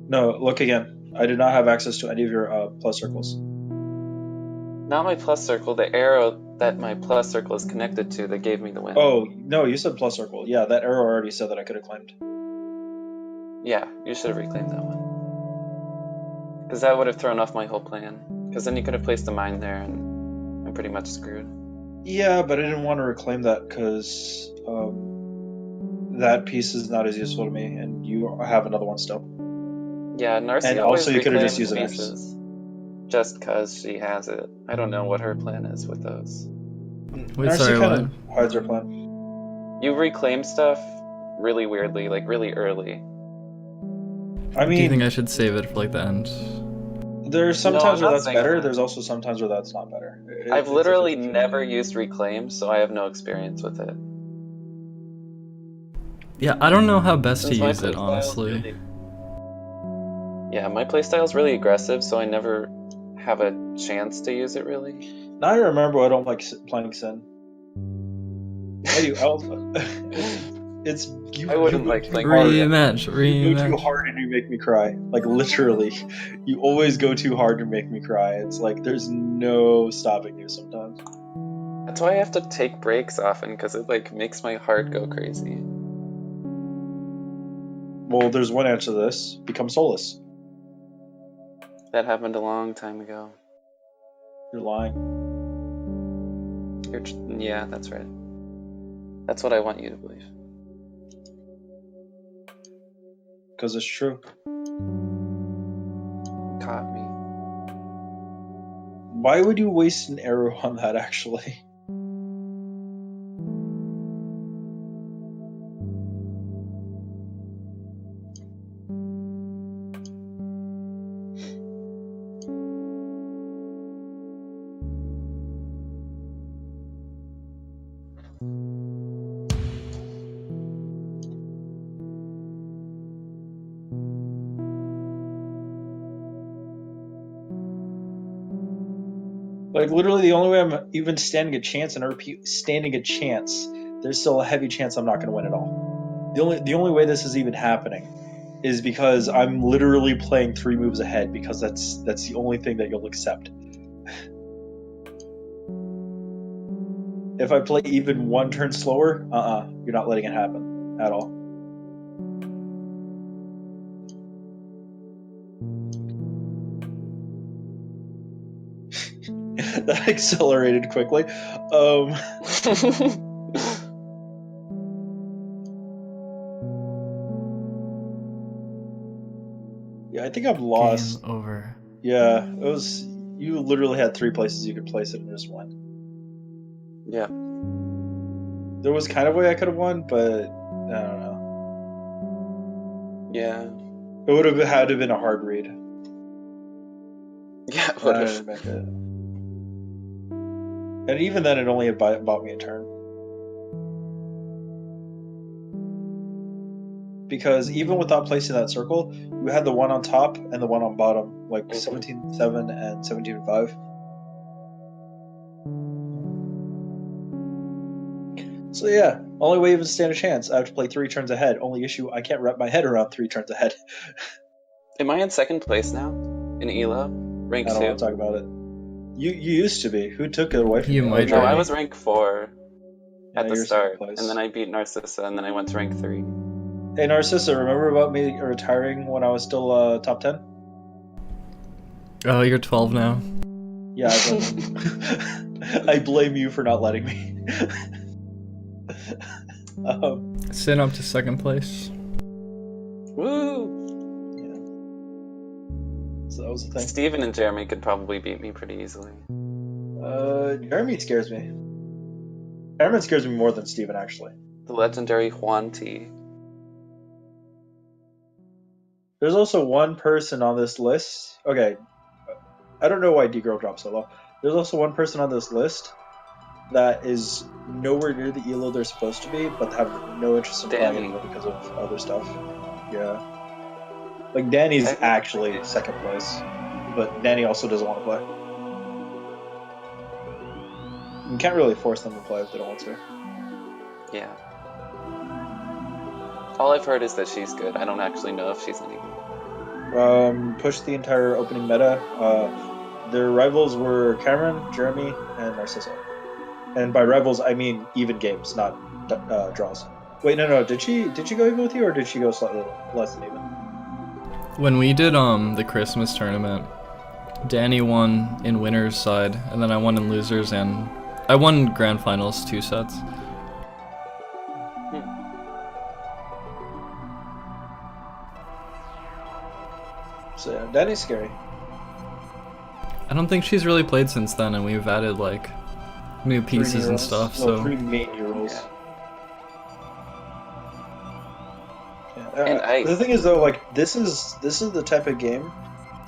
No, look again. I did not have access to any of your plus circles. Not my plus circle, the arrow that my plus circle is connected to that gave me the win. Oh, no, you said plus circle. Yeah, that arrow already said that I could have claimed. Yeah, you should have reclaimed that one. Because that would have thrown off my whole plan. Because then you could have placed a mine there and I'm pretty much screwed. Yeah, but I didn't want to reclaim that because that piece is not as useful to me, and you have another one still. Yeah, Narcissa and always also you could have just used pieces just because she has it. I don't know what her plan is with those. Wait, sorry, what? Hides her plan. You reclaim stuff really weirdly, like really early. I mean, do you think I should save it for like the end? There's sometimes where that's better, there's also sometimes where that's not better. I've literally never used reclaim, so I have no experience with it. Yeah, I don't know how best to use it, honestly. Yeah, my playstyle is really aggressive, so I never have a chance to use it really. Now I remember I don't like playing Sin. I do Alpha. It's you. I wouldn't like playing rematch. You go too hard and you make me cry. Like literally, you always go too hard and make me cry. It's like there's no stopping you sometimes. That's why I have to take breaks often, because it like makes my heart go crazy. Well, there's one answer to this: become soulless. That happened a long time ago. You're lying. Yeah, that's right. That's what I want you to believe. Because it's true. Caught me. Why would you waste an arrow on that, actually? Like, literally, the only way I'm even standing a chance, and I repeat, standing a chance, there's still a heavy chance I'm not going to win at all. The only way this is even happening is because I'm literally playing 3 moves ahead, because that's the only thing that you'll accept. If I play even 1 turn slower, you're not letting it happen at all. That accelerated quickly. Yeah, I think I'm lost. Game over. Yeah, it was. You literally had 3 places you could place it and just won. Yeah. There was kind of a way I could have won, but I don't know. Yeah. It would have had to have been a hard read. Yeah, it would have. And even then, it only had bought me a turn. Because even without placing that circle, you had the one on top and the one on bottom, like 17-7 and 17-5. So yeah, only way you even stand a chance, I have to play 3 turns ahead. Only issue, I can't wrap my head around 3 turns ahead. Am I in 2nd place now? In ELO? Rank 2? I don't want to talk about it. You used to be. Who took it away from You you? might No, be. I was rank 4 Yeah, at the you're start, second place. and then I beat Narcissa, and then I went to rank 3. Hey Narcissa, remember about me retiring when I was still top 10? Oh, you're 12 now. Yeah, I blame you for not letting me. Sitting up to second place. Woo! So that was the thing. Steven and Jeremy could probably beat me pretty easily. Jeremy scares me. Jeremy scares me more than Steven, actually. The legendary Juan T. There's also one person on this list. Okay, I don't know why D-Girl dropped so low. There's also one person on this list that is nowhere near the elo they're supposed to be, but have no interest in playing anymore because of other stuff. Yeah. Like, Danny's actually second place, but Danny also doesn't want to play. You can't really force them to play if they don't want to. Yeah. All I've heard is that she's good. I don't actually know if she's any good. Pushed the entire opening meta. Their rivals were Cameron, Jeremy, and Narcissa. And by rivals, I mean even games, not draws. Wait, no. Did she go even with you, or did she go slightly less than even? When we did the Christmas tournament, Danny won in winners side, and then I won in losers, and I won grand finals 2 sets. So yeah, Danny's scary. I don't think she's really played since then, and we've added like new pieces and stuff. So 3 main heroes. Yeah. And the thing is though, like this is the type of game.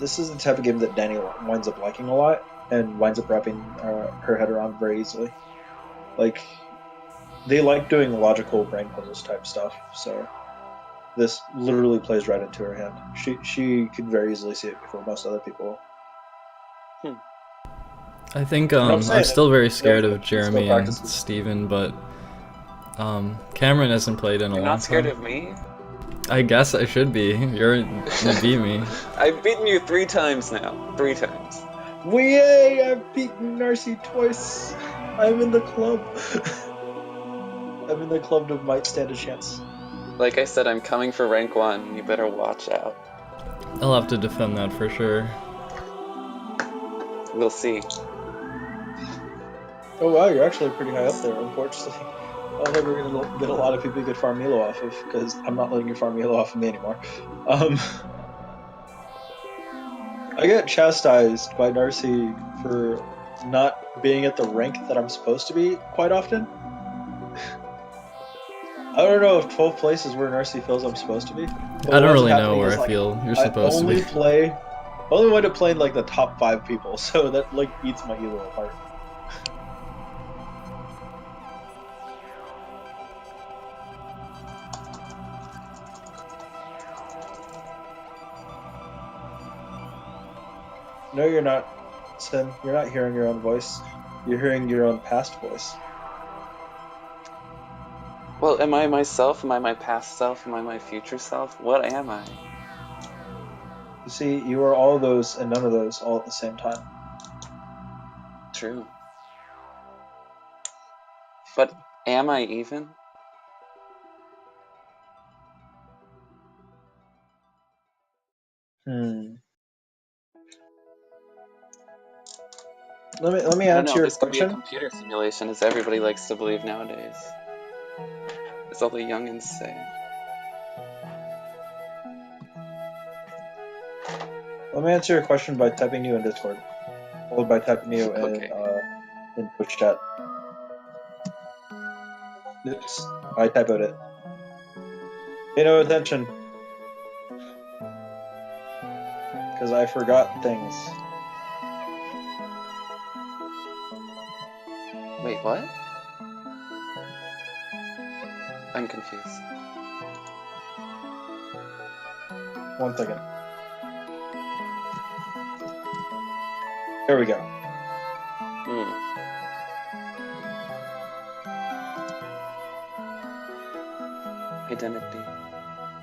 This is the type of game that Danny winds up liking a lot and winds up wrapping her head around very easily. Like they like doing logical brain puzzles type stuff. So this literally plays right into her hand. She could very easily see it before most other people. I think I'm still very scared of Jeremy and Steven, but Cameron hasn't played in a long time. You're not scared of me? I guess I should be. You beat me. I've beaten you 3 times now. 3 times. Yay! I've beaten Narcy twice. I'm in the club. I'm in the club that might stand a chance. Like I said, I'm coming for rank 1. You better watch out. I'll have to defend that for sure. We'll see. Oh wow, you're actually pretty high up there, unfortunately. I don't think we're going to get a lot of people you could farm Milo off of, because I'm not letting you farm Milo off of me anymore. I get chastised by Narcy for not being at the rank that I'm supposed to be quite often. I don't know if 12th place is where Narcy feels I'm supposed to be. I don't really know where I feel you're supposed to be. I only wind up playing like the top 5 people, so that like eats my elo apart. No, you're not, Sin. You're not hearing your own voice. You're hearing your own past voice. Well, am I myself? Am I my past self? Am I my future self? What am I? You see, you are all of those and none of those all at the same time. True. But am I even? Let me answer your this could be a question. computer simulation, as everybody likes to believe nowadays. As all the youngins say. Let me answer your question by typing you in Discord, or by typing you in Twitch chat. Oops, I typoed it. Pay no attention, because I forgot things. Wait, what? I'm confused. 1 second. There we go. Identity.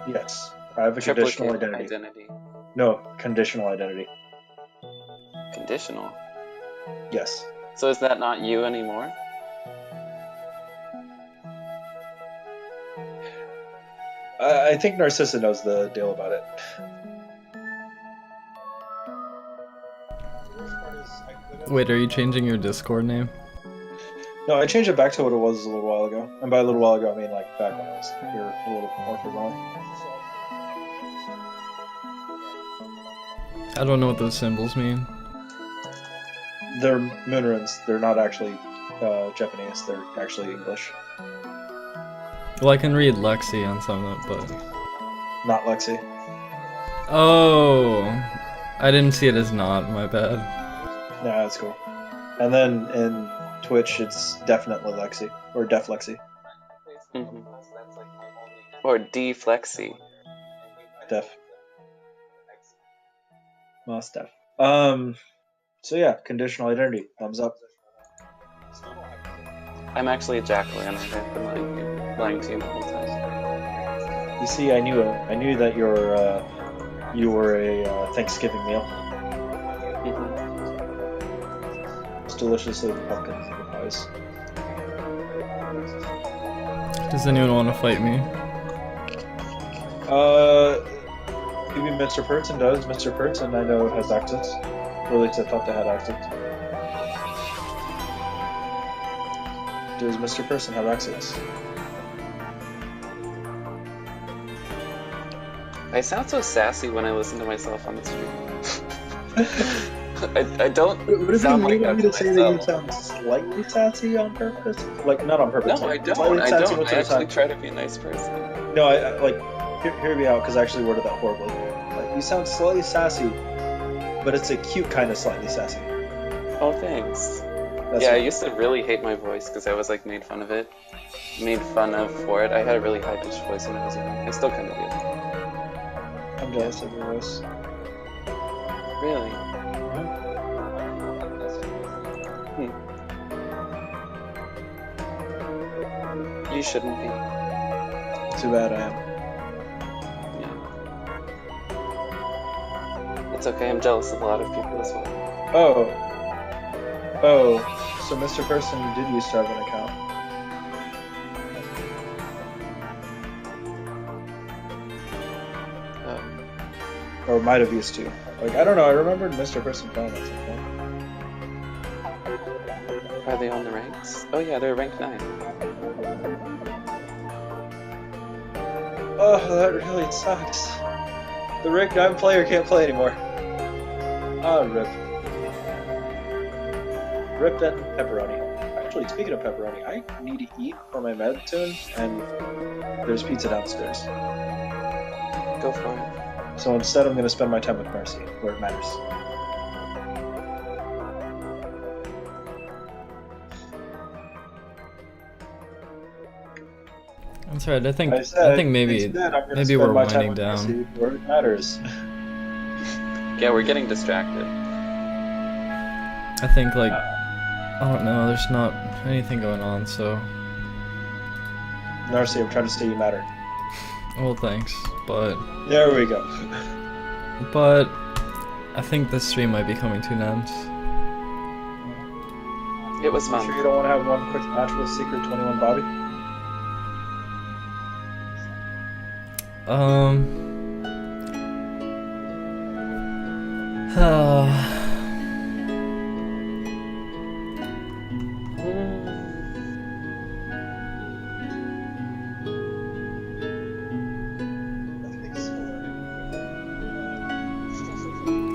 Yes, I have a Triplicate conditional identity. No, conditional identity. Conditional? Yes. So is that not you anymore? I think Narcissa knows the deal about it. Wait, are you changing your Discord name? No, I changed it back to what it was a little while ago. And by a little while ago, I mean like back when I was here a little more frequently. I don't know what those symbols mean. They're moon runes. They're not actually Japanese. They're actually English. Well, I can read Lexi on some of it, but... Not Lexi. Oh! I didn't see it as not, my bad. Nah, that's cool. And then in Twitch, it's definitely Lexi. Or Def Lexi. Mm-hmm. Or deflexi. Def. Most def. So yeah, conditional identity. Thumbs up. I'm actually a jack-o'-lantern. I've been lying to you the whole time. You see, I knew it. I knew that you were a Thanksgiving meal. Mm-hmm. It's delicious with the pumpkins and the pies. Does anyone want to fight me? Maybe Mr. Pertson does. Mr. Pertson, I know, has access. Or at least I thought they had access. Does Mr. Person have access? I sound so sassy when I listen to myself on the stream. I don't What does it sound mean like me to say that you myself. sound slightly sassy on purpose? Like, not on purpose. No, I don't. Slightly I sassy don't. most I of the actually time. try to be a nice person. No, I like, hear me out, because I actually worded that horribly. Like, you sound slightly sassy, but it's a cute kind of slightly sassy. Oh, thanks. That's Yeah, I what- used to really hate my voice because I was like made fun of it. Made fun of for it. I had a really high pitched voice when I was young. I still kind of do. I'm jealous of your voice. Really? You shouldn't be. Too bad I am. Yeah. It's okay, I'm jealous of a lot of people as well. Oh, so Mr. Person did used to have an account. Or might have used to. Like, I don't know, I remembered Mr. Person playing at some point. Are they on the ranks? Oh yeah, they're ranked 9. Oh, that really sucks. The rank 9 player can't play anymore. Ah, rip. Rip and pepperoni. Actually, speaking of pepperoni, I need to eat for my med soon, and there's pizza downstairs. Go for it. So instead, I'm going to spend my time with Mercy, where it matters. That's right. I think said, I think maybe instead, I'm gonna maybe spend we're my time winding with down. Mercy, where it matters. Yeah, we're getting distracted. I think like I don't know. There's not anything going on, so Narcy, I'm trying to say you matter. well, thanks, but There we go. I think this stream might be coming to an end. It was You fun. sure you don't want to have one quick match with Secret 21 Bobby?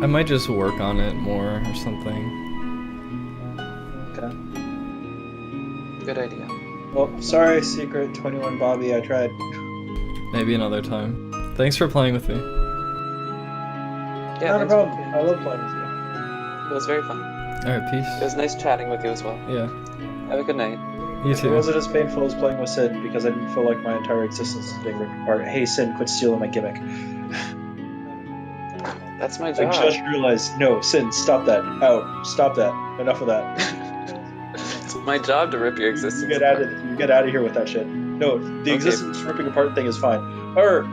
I might just work on it more or something. Okay. Good idea. Well, sorry, Secret 21 Bobby, I tried. Maybe another time. Thanks for playing with me. Yeah, Not a thanks for problem. playing. I love playing with you. It was very fun. Alright, It peace. was nice chatting with you as well. Yeah. Have a good night. You It too. wasn't as painful as playing with Sid because I didn't feel like my entire existence was being ripped apart. Hey, Sid, quit stealing my gimmick. That's my I job. just realized, no, Sid, stop that. Out. Stop that. Enough of that. It's my job to rip your existence. You get out of here with that shit. No, the Okay. existence ripping apart thing is fine. Or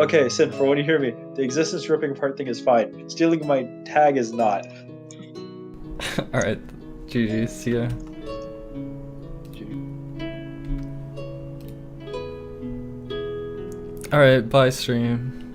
okay, Sid, for when you hear me, the existence ripping apart thing is fine. Stealing my tag is not. Alright, GG, see ya. Alright, bye stream.